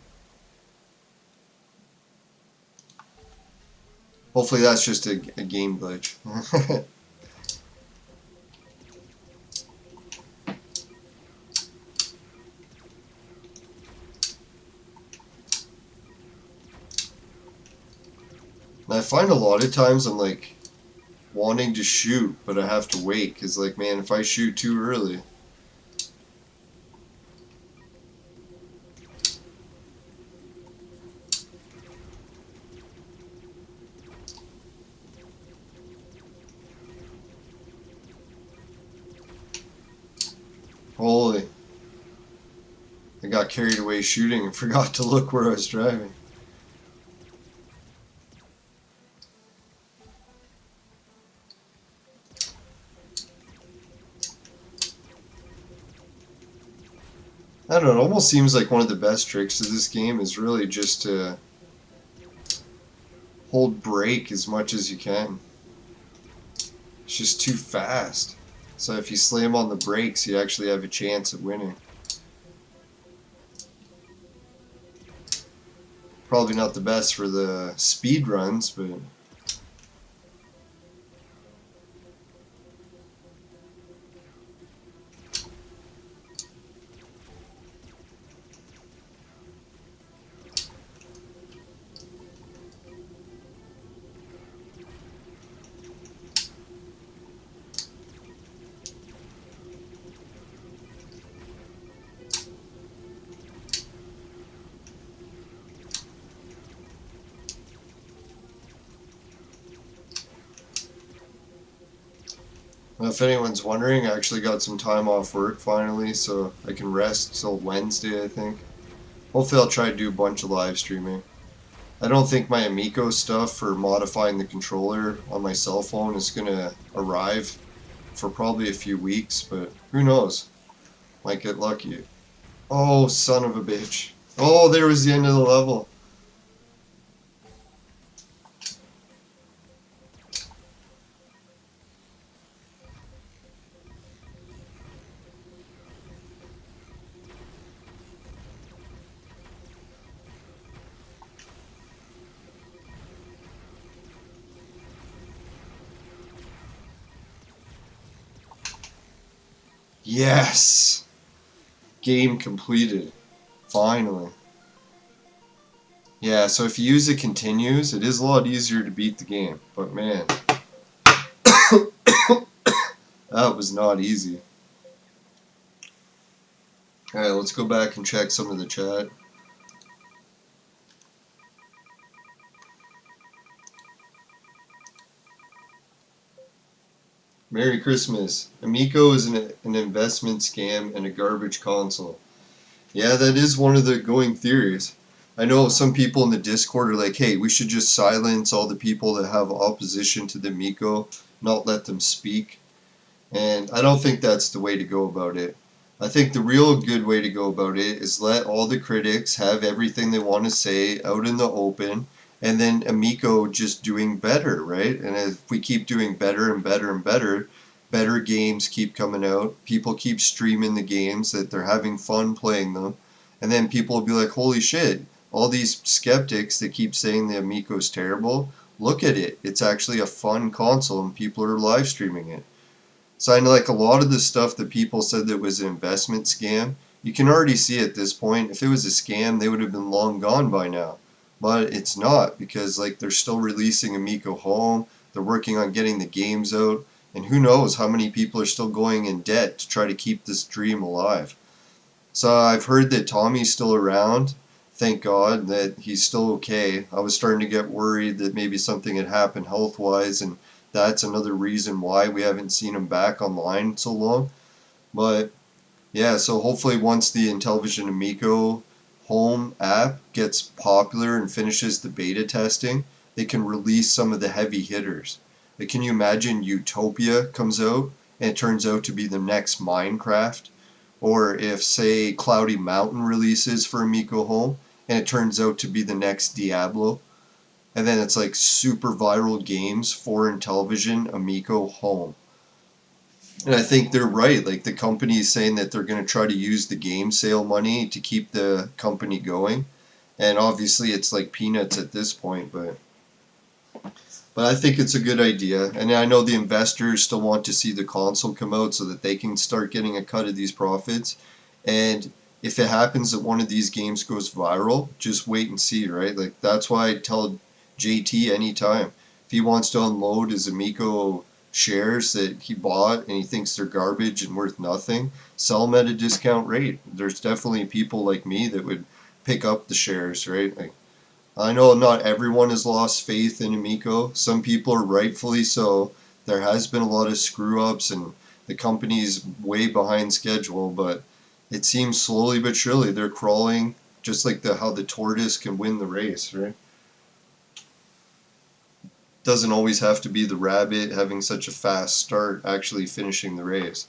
Hopefully that's just a game glitch. And I find a lot of times I'm like wanting to shoot, but I have to wait because like, man, if I shoot too early. Holy. I got carried away shooting and forgot to look where I was driving. I don't know, it almost seems like one of the best tricks of this game is really just to hold brake as much as you can. It's just too fast. So if you slam on the brakes, you actually have a chance at winning. Probably not the best for the speed runs, but if anyone's wondering, I actually got some time off work finally, so I can rest till Wednesday, I think. Hopefully I'll try to do a bunch of live streaming. I don't think my Amico stuff for modifying the controller on my cell phone is gonna arrive for probably a few weeks, but who knows? Might get lucky. Oh, son of a bitch. Oh, there was the end of the level. Yes! Game completed. Finally. Yeah, so if you use it continues, it is a lot easier to beat the game. But man, that was not easy. Alright, let's go back and check some of the chat. Merry Christmas. Amico is an investment scam and a garbage console. Yeah, that is one of the going theories. I know some people in the Discord are like, hey, we should just silence all the people that have opposition to the Amico, not let them speak. And I don't think that's the way to go about it. I think the real good way to go about it is let all the critics have everything they want to say out in the open, and then Amico just doing better, right? And if we keep doing better and better and better, better games keep coming out, people keep streaming the games that they're having fun playing them, and then people will be like, holy shit, all these skeptics that keep saying the Amico's terrible, look at it, it's actually a fun console and people are live streaming it. So I know like a lot of the stuff that people said that was an investment scam, you can already see at this point, if it was a scam, they would have been long gone by now. But it's not, because like they're still releasing Amico Home, they're working on getting the games out, and who knows how many people are still going in debt to try to keep this dream alive. So I've heard that Tommy's still around. Thank God that he's still okay. I was starting to get worried that maybe something had happened health-wise, and that's another reason why we haven't seen him back online so long. But yeah, so hopefully once the Intellivision Amico Home app gets popular and finishes the beta testing, they can release some of the heavy hitters. Like, can you imagine Utopia comes out and it turns out to be the next Minecraft? Or if, say, Cloudy Mountain releases for Amico Home and it turns out to be the next Diablo? And then it's like super viral games for Intellivision Amico Home. And I think they're right. Like the company is saying that they're going to try to use the game sale money to keep the company going. And obviously it's like peanuts at this point, but I think it's a good idea. And I know the investors still want to see the console come out so that they can start getting a cut of these profits. And if it happens that one of these games goes viral, just wait and see, right? Like that's why I tell JT anytime, if he wants to unload his Amico shares that he bought and he thinks they're garbage and worth nothing, sell them at a discount rate. There's definitely people like me that would pick up the shares, right? Like, I know not everyone has lost faith in Amico. Some people are rightfully so. There has been a lot of screw ups and the company's way behind schedule, but it seems slowly but surely they're crawling, just like how the tortoise can win the race, right? Doesn't always have to be the rabbit having such a fast start actually finishing the race.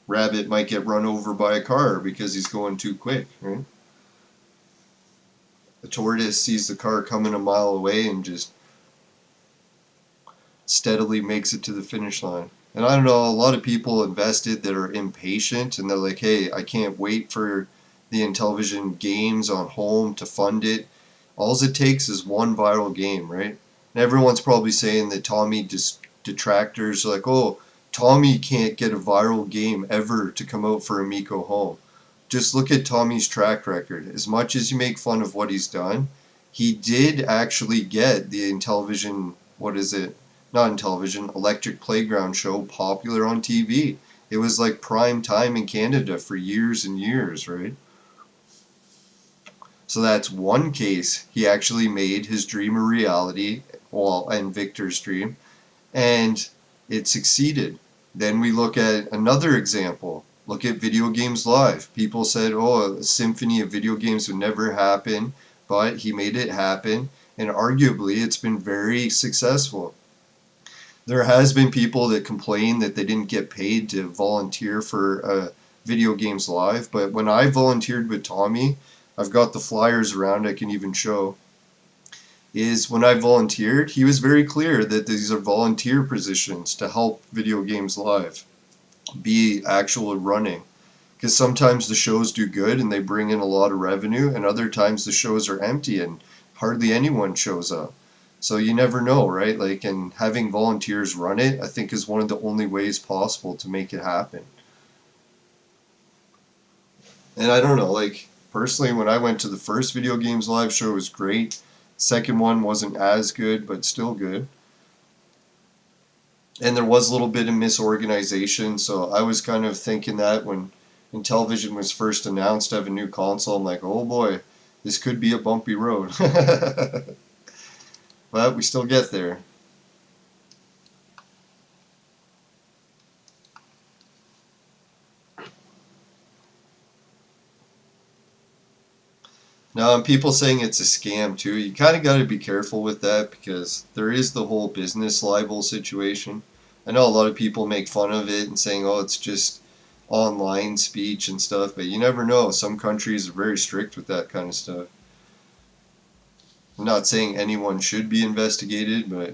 Rabbit might get run over by a car because he's going too quick, right? The tortoise sees the car coming a mile away and just steadily makes it to the finish line. And I don't know, a lot of people invested that are impatient and they're like, hey, I can't wait for the Intellivision games on home to fund it. All it takes is one viral game, right? And everyone's probably saying that Tommy detractors are like, oh, Tommy can't get a viral game ever to come out for Amico Home. Just look at Tommy's track record. As much as you make fun of what he's done, he did actually get the Intellivision, what is it? Not Intellivision, Electric Playground show popular on TV. It was like prime time in Canada for years and years, right? So that's one case. He actually made his dream a reality, well, and Victor's dream, and it succeeded. Then we look at another example. Look at Video Games Live. People said, oh, a symphony of video games would never happen, but he made it happen, and arguably it's been very successful. There has been people that complain that they didn't get paid to volunteer for Video Games Live, but when I volunteered with Tommy, I've got the flyers around I can even show, is when I volunteered, he was very clear that these are volunteer positions to help Video Games Live be actual running. Because sometimes the shows do good and they bring in a lot of revenue, and other times the shows are empty and hardly anyone shows up. So you never know, right? Like, and having volunteers run it, I think, is one of the only ways possible to make it happen. And I don't know, like, personally, when I went to the first video games live show, it was great. Second one wasn't as good, but still good. And there was a little bit of misorganization, so I was kind of thinking that when Intellivision was first announced to have a new console, I'm like, oh boy, this could be a bumpy road. But we still get there. Now, and people saying it's a scam too, you kind of got to be careful with that because there is the whole business libel situation. I know a lot of people make fun of it and saying, oh, it's just online speech and stuff, but you never know. Some countries are very strict with that kind of stuff. I'm not saying anyone should be investigated, but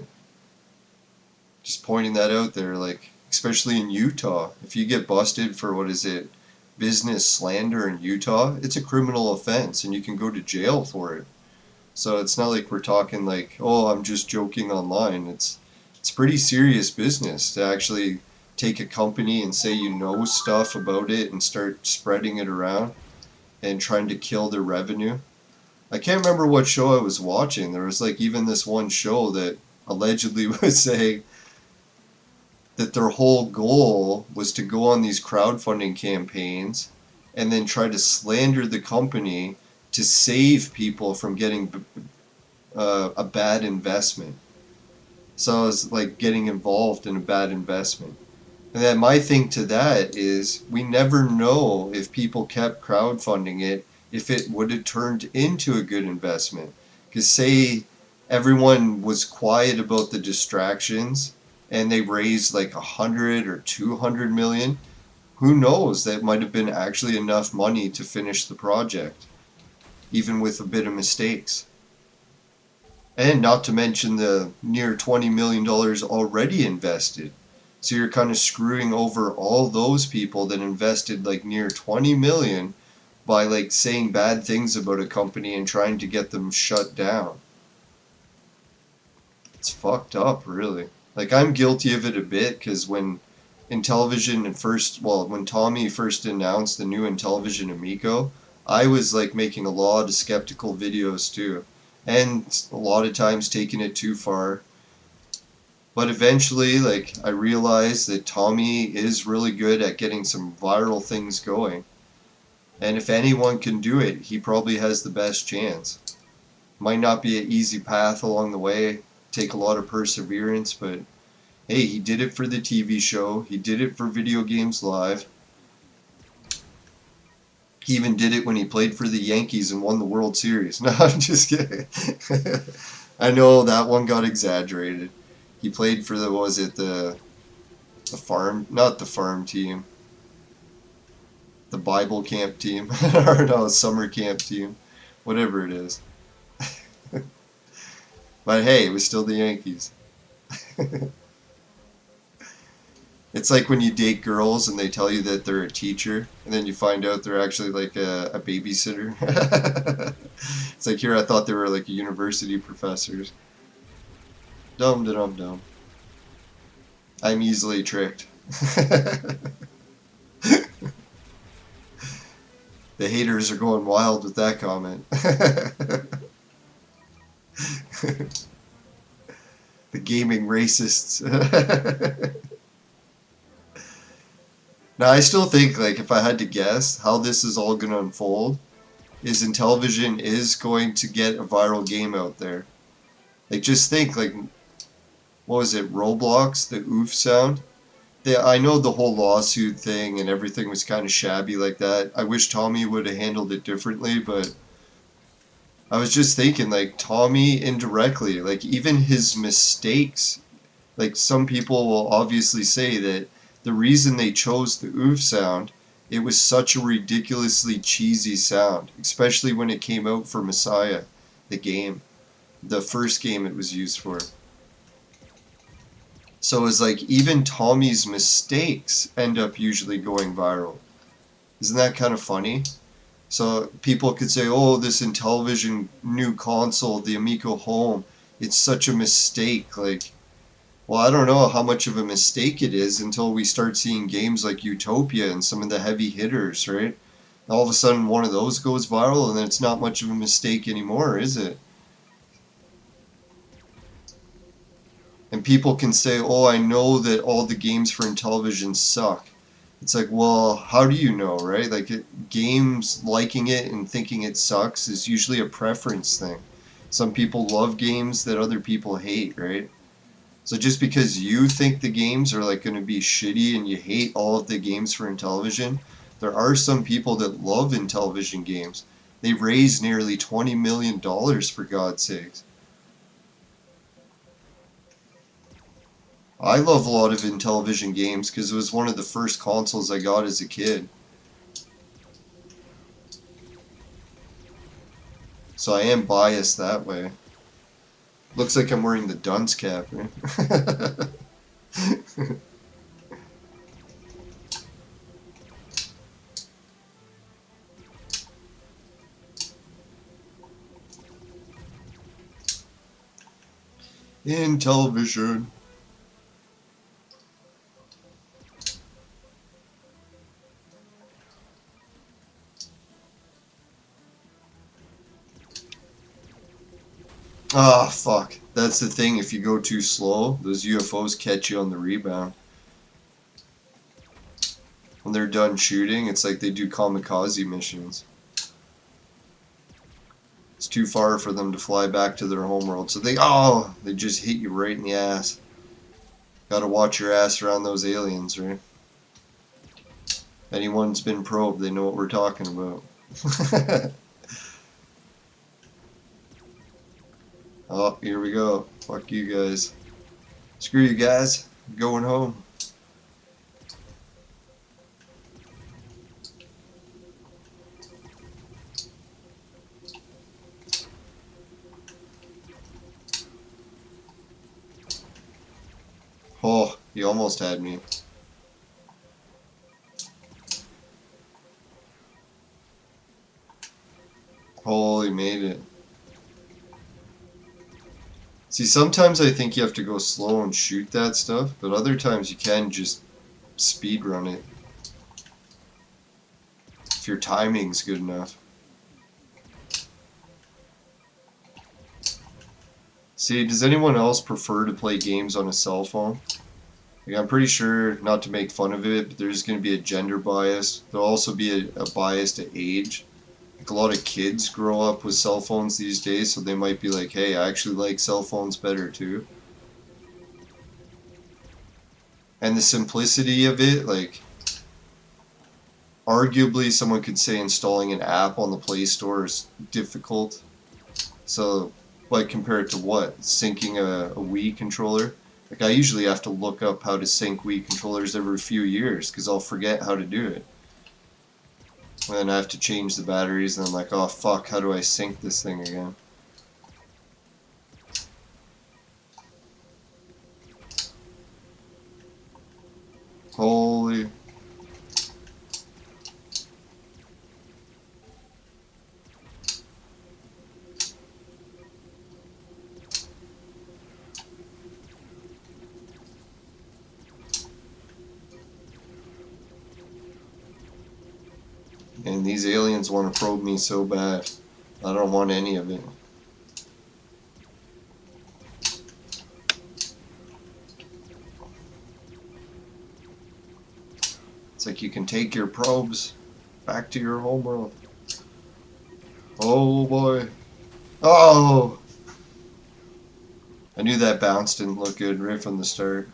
just pointing that out there, like, especially in Utah, if you get busted for, what is it, business slander in Utah, it's a criminal offense and you can go to jail for it. So it's not like we're talking like, oh, I'm just joking online. It's pretty serious business to actually take a company and say you know stuff about it and start spreading it around and trying to kill their revenue. I can't remember what show I was watching. There was like even this one show that allegedly was saying that their whole goal was to go on these crowdfunding campaigns and then try to slander the company to save people from getting a bad investment. So it's like getting involved in a bad investment. And then my thing to that is we never know if people kept crowdfunding it, if it would have turned into a good investment. Because say everyone was quiet about the distractions and they raised like 100 or 200 million, who knows, that might have been actually enough money to finish the project, even with a bit of mistakes. And not to mention the near $20 million already invested. So you're kind of screwing over all those people that invested like near 20 million by like saying bad things about a company and trying to get them shut down. It's fucked up, really. Like, I'm guilty of it a bit because when Intellivision and when Tommy first announced the new Intellivision Amico, I was like making a lot of skeptical videos too, and a lot of times taking it too far. But eventually, like, I realized that Tommy is really good at getting some viral things going. And if anyone can do it, he probably has the best chance. Might not be an easy path along the way, take a lot of perseverance, but hey, he did it for the TV show, he did it for Video Games Live. He even did it when he played for the Yankees and won the World Series. No, I'm just kidding. I know that one got exaggerated. He played for the farm, not the farm team, the Bible camp team, or no, summer camp team, whatever it is. But hey, it was still the Yankees. It's like when you date girls and they tell you that they're a teacher, and then you find out they're actually like a babysitter. It's like, here I thought they were like university professors. Dum da dum dum. I'm easily tricked. The haters are going wild with that comment. The gaming racists. Now, I still think, like, if I had to guess how this is all going to unfold, is Intellivision is going to get a viral game out there. Like, just think, like, what was it, Roblox, the oof sound? I know the whole lawsuit thing and everything was kind of shabby like that. I wish Tommy would have handled it differently, but I was just thinking, like, Tommy indirectly, like, even his mistakes, like, some people will obviously say that the reason they chose the oof sound, it was such a ridiculously cheesy sound, especially when it came out for Messiah, the game, the first game it was used for. So it's like even Tommy's mistakes end up usually going viral. Isn't that kind of funny? So people could say, oh, this Intellivision new console, the Amico Home, it's such a mistake. Like, well, I don't know how much of a mistake it is until we start seeing games like Utopia and some of the heavy hitters, right? All of a sudden one of those goes viral and then it's not much of a mistake anymore, is it? And people can say, oh, I know that all the games for Intellivision suck. It's like, well, how do you know, right? Like, games liking it and thinking it sucks is usually a preference thing. Some people love games that other people hate, right? So just because you think the games are like going to be shitty and you hate all of the games for Intellivision, there are some people that love Intellivision games. They raised nearly $20 million, for God's sakes. I love a lot of Intellivision games because it was one of the first consoles I got as a kid. So I am biased that way. Looks like I'm wearing the dunce cap, right? Intellivision. Ah, fuck. That's the thing, if you go too slow, those UFOs catch you on the rebound. When they're done shooting, it's like they do kamikaze missions. It's too far for them to fly back to their homeworld, so they just hit you right in the ass. Gotta watch your ass around those aliens, right? Anyone's been probed, they know what we're talking about. Oh, here we go. Fuck you guys. Screw you guys. I'm going home. Oh, he almost had me. Holy, made it. See, sometimes I think you have to go slow and shoot that stuff, but other times you can just speed run it. If your timing's good enough. See, does anyone else prefer to play games on a cell phone? Like, I'm pretty sure, not to make fun of it, but there's going to be a gender bias. There'll also be a bias to age. Like, a lot of kids grow up with cell phones these days, so they might be like, hey, I actually like cell phones better too. And the simplicity of it, like, arguably someone could say installing an app on the Play Store is difficult. So, like, compared to what? Syncing a Wii controller? Like, I usually have to look up how to sync Wii controllers every few years, because I'll forget how to do it. And then I have to change the batteries, and I'm like, oh fuck, how do I sync this thing again? Holy... And these aliens want to probe me so bad. I don't want any of it. It's like you can take your probes back to your homeworld. Oh boy. Oh! I knew that bounce didn't look good right from the start.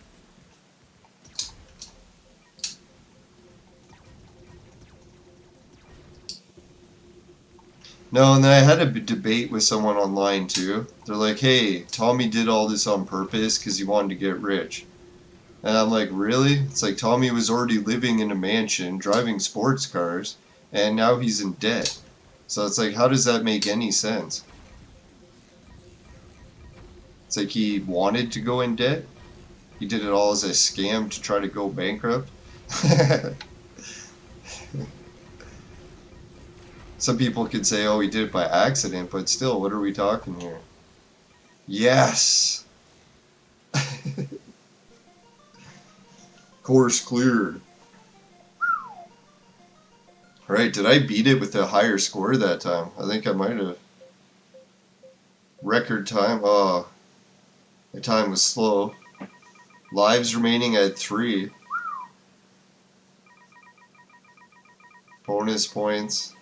No, and then I had a debate with someone online too. They're like, hey, Tommy did all this on purpose because he wanted to get rich. And I'm like, really? It's like Tommy was already living in a mansion, driving sports cars, and now he's in debt. So it's like, how does that make any sense? It's like he wanted to go in debt. He did it all as a scam to try to go bankrupt. Some people could say, oh, he did it by accident, but still, what are we talking here? Yes! Course clear. Alright, did I beat it with a higher score that time? I think I might have. Record time. Oh, my time was slow. Lives remaining at 3. Bonus points.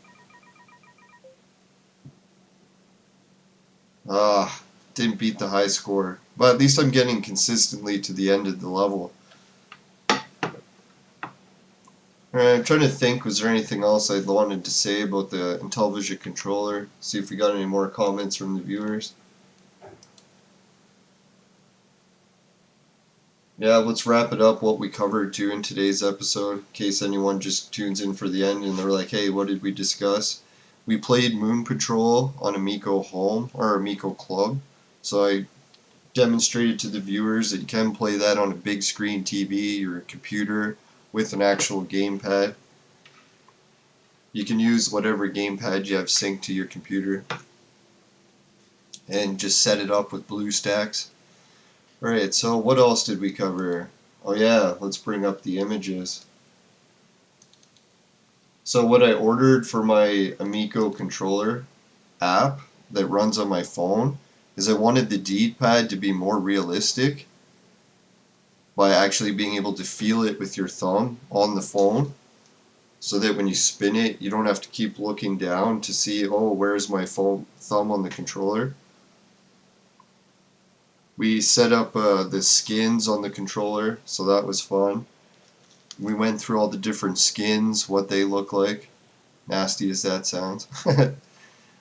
Ah, didn't beat the high score. But at least I'm getting consistently to the end of the level. Alright, I'm trying to think, was there anything else I wanted to say about the Intellivision controller? See if we got any more comments from the viewers. Yeah, let's wrap it up what we covered too in today's episode, in case anyone just tunes in for the end and they're like, hey, what did we discuss? We played Moon Patrol on Amico Home, or Amico Club, so I demonstrated to the viewers that you can play that on a big screen TV or a computer with an actual gamepad. You can use whatever gamepad you have synced to your computer and just set it up with BlueStacks. Alright, so what else did we cover? Oh yeah, let's bring up the images. So what I ordered for my Amico controller app that runs on my phone is I wanted the D-pad to be more realistic by actually being able to feel it with your thumb on the phone, so that when you spin it you don't have to keep looking down to see, oh, where's my thumb on the controller. We set up the skins on the controller, so that was fun. We went through all the different skins, what they look like. Nasty as that sounds.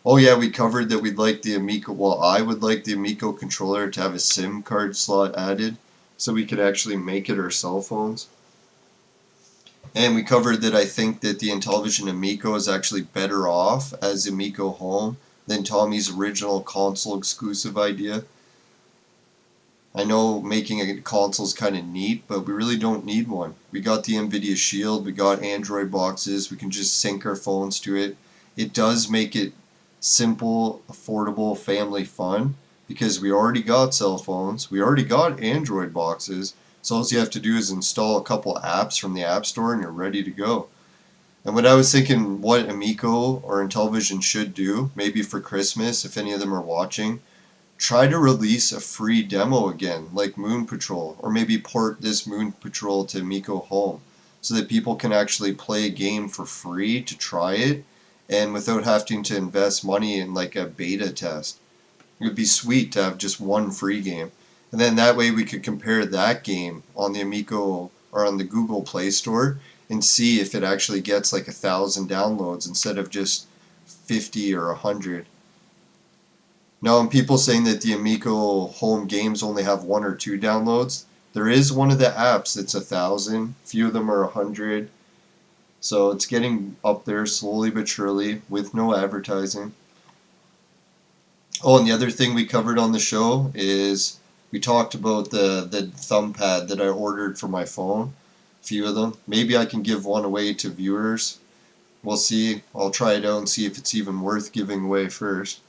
Oh yeah, we covered that we'd like the Amico, well, I would like the Amico controller to have a SIM card slot added, so we could actually make it our cell phones. And we covered that I think that the Intellivision Amico is actually better off as Amico Home than Tommy's original console exclusive idea. I know making a console is kind of neat, but we really don't need one. We got the NVIDIA Shield, we got Android boxes, we can just sync our phones to it. It does make it simple, affordable, family fun, because we already got cell phones, we already got Android boxes, so all you have to do is install a couple apps from the App Store and you're ready to go. And when I was thinking what Amico or Intellivision should do, maybe for Christmas, if any of them are watching, try to release a free demo again, like Moon Patrol, or maybe port this Moon Patrol to Amico Home, so that people can actually play a game for free to try it, and without having to invest money in like a beta test. It would be sweet to have just one free game, and then that way we could compare that game on the Amico or on the Google Play Store and see if it actually gets like 1,000 downloads instead of just 50 or 100. Now, when people saying that the Amico home games only have 1 or 2 downloads, there is one of the apps that's 1,000. Few of them are 100. So it's getting up there slowly but surely with no advertising. Oh, and the other thing we covered on the show is we talked about the thumb pad that I ordered for my phone. A few of them. Maybe I can give one away to viewers. We'll see. I'll try it out and see if it's even worth giving away first.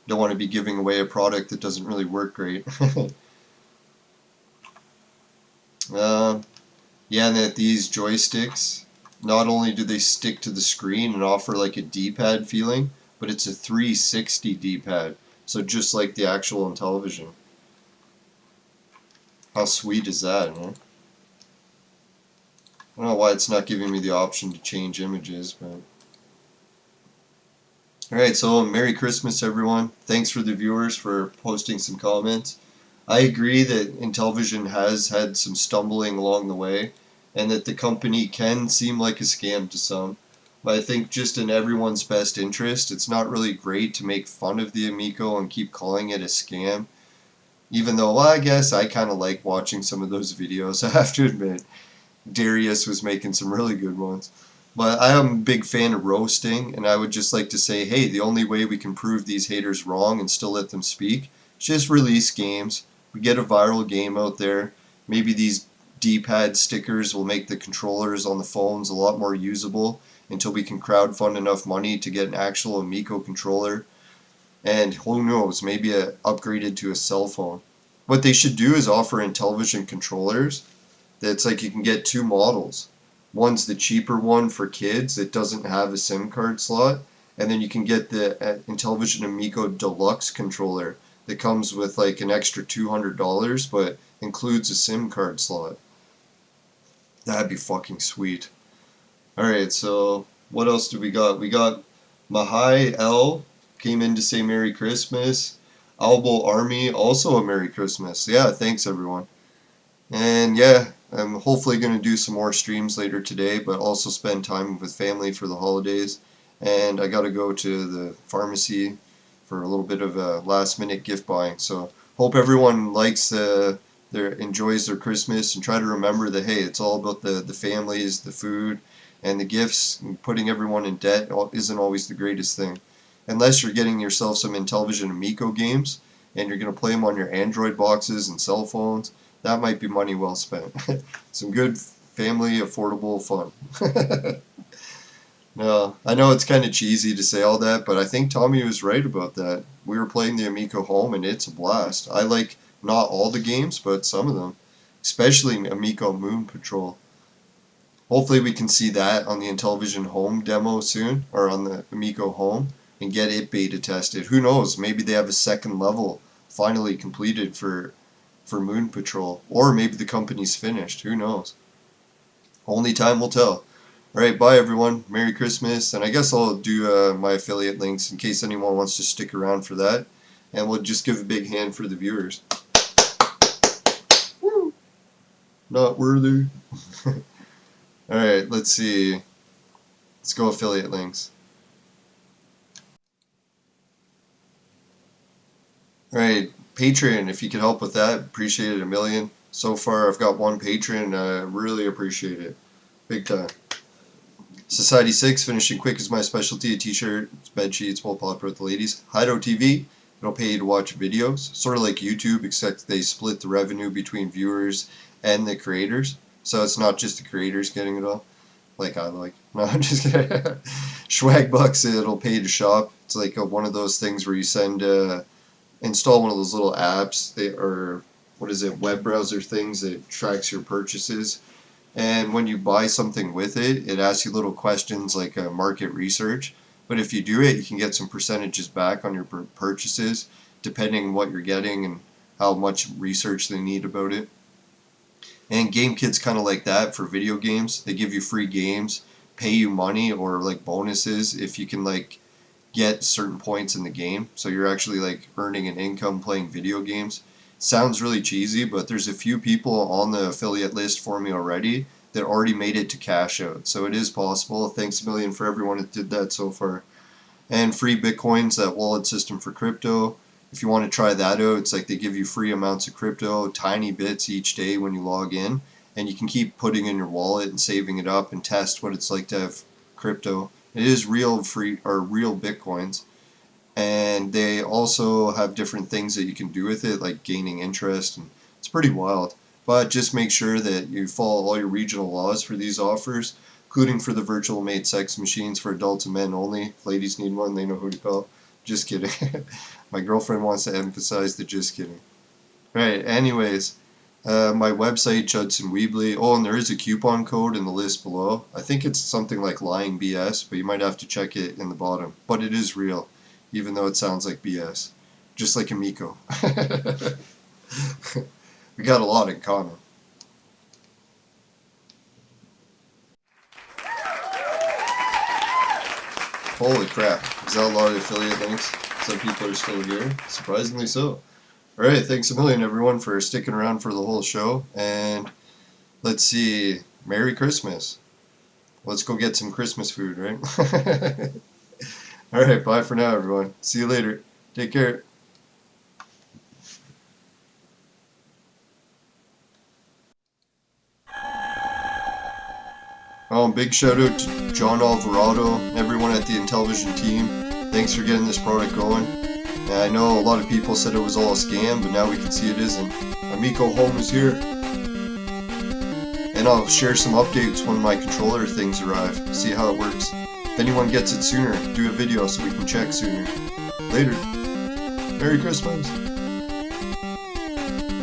Don't want to be giving away a product that doesn't really work great. Yeah, and that these joysticks, not only do they stick to the screen and offer like a D-pad feeling, but it's a 360 D-pad, so just like the actual Intellivision. How sweet is that, huh? I don't know why it's not giving me the option to change images, but... Alright, so Merry Christmas everyone. Thanks for the viewers for posting some comments. I agree that Intellivision has had some stumbling along the way, and that the company can seem like a scam to some. But I think just in everyone's best interest, it's not really great to make fun of the Amico and keep calling it a scam. Even though, well, I guess I kind of like watching some of those videos, I have to admit. Darius was making some really good ones. But I am a big fan of roasting, and I would just like to say, hey, the only way we can prove these haters wrong and still let them speak is just release games. We get a viral game out there. Maybe these D-pad stickers will make the controllers on the phones a lot more usable until we can crowdfund enough money to get an actual Amico controller. and who knows, maybe upgraded to a cell phone. What they should do is offer Intellivision controllers that's like you can get two models. One's the cheaper one for kids that doesn't have a SIM card slot, and then you can get the Intellivision Amico Deluxe controller that comes with like an extra $200 but includes a SIM card slot. That'd be fucking sweet. Alright, so what else do we got? We got Mahai L came in to say Merry Christmas. Albo Army, also a Merry Christmas. Yeah, thanks everyone. And yeah, I'm hopefully going to do some more streams later today, but also spend time with family for the holidays. And I got to go to the pharmacy for a little bit of a last minute gift buying. So hope everyone likes enjoys their Christmas, and try to remember that, hey, it's all about the families, the food, and the gifts. And putting everyone in debt isn't always the greatest thing. Unless you're getting yourself some Intellivision Amico games and you're going to play them on your Android boxes and cell phones, that might be money well spent. Some good family affordable fun. No, I know it's kind of cheesy to say all that, but I think Tommy was right about that. We were playing the Amico Home and it's a blast. I like not all the games, but some of them, especially Amico Moon Patrol. Hopefully we can see that on the Intellivision Home demo soon, or on the Amico Home, and get it beta tested. Who knows, maybe they have a second level finally completed for Moon Patrol, or maybe the company's finished. Who knows? Only time will tell. Alright, bye everyone. Merry Christmas, and I guess I'll do my affiliate links in case anyone wants to stick around for that, and we'll just give a big hand for the viewers. Woo! Not worthy. Alright, let's see. Let's go affiliate links. Alright, Patreon, if you could help with that, appreciate it a million. So far I've got one patron, I really appreciate it. Big time. Society 6, finishing quick is my specialty. A t-shirt, bed sheets, wallpaper with the ladies. Hideout TV, it'll pay you to watch videos. Sort of like YouTube, except they split the revenue between viewers and the creators. So it's not just the creators getting it all. Like I like. No, I'm just kidding. Swagbucks, it'll pay to shop. It's like one of those things where you send, install one of those little apps, or what is it, web browser things that tracks your purchases. And when you buy something with it, it asks you little questions like market research. But if you do it, you can get some percentages back on your purchases, depending on what you're getting and how much research they need about it. And GameKit's kind of like that for video games. They give you free games, pay you money or like bonuses if you can like get certain points in the game. So you're actually like earning an income playing video games. Sounds really cheesy, but there's a few people on the affiliate list for me already that already made it to cash out. So it is possible. Thanks a million for everyone that did that so far. And free Bitcoins, that wallet system for crypto. If you want to try that out, it's like they give you free amounts of crypto, tiny bits each day when you log in. And you can keep putting in your wallet and saving it up and test what it's like to have crypto. It is real free or real Bitcoins. And they also have different things that you can do with it, like gaining interest, and it's pretty wild. But just make sure that you follow all your regional laws for these offers, including for the virtual made sex machines for adults and men only. If ladies need one, they know who to call. Just kidding. My girlfriend wants to emphasize the just kidding. Right, anyways, my website, Judson Weebly. Oh, and there is a coupon code in the list below. I think it's something like lying BS, but you might have to check it in the bottom. But it is real, even though it sounds like BS. Just like Amico. We got a lot in common. Holy crap. Is that a lot of affiliate links? Some people are still here. Surprisingly so. Alright, thanks a million everyone for sticking around for the whole show. And let's see. Merry Christmas. Let's go get some Christmas food, right? Alright, bye for now everyone. See you later. Take care. Big shout out to John Alvarado, everyone at the Intellivision team. Thanks for getting this product going. And I know a lot of people said it was all a scam, but now we can see it isn't. Amico Home is here. And I'll share some updates when my controller things arrive, see how it works. If anyone gets it sooner, do a video so we can check sooner. Later. Merry Christmas!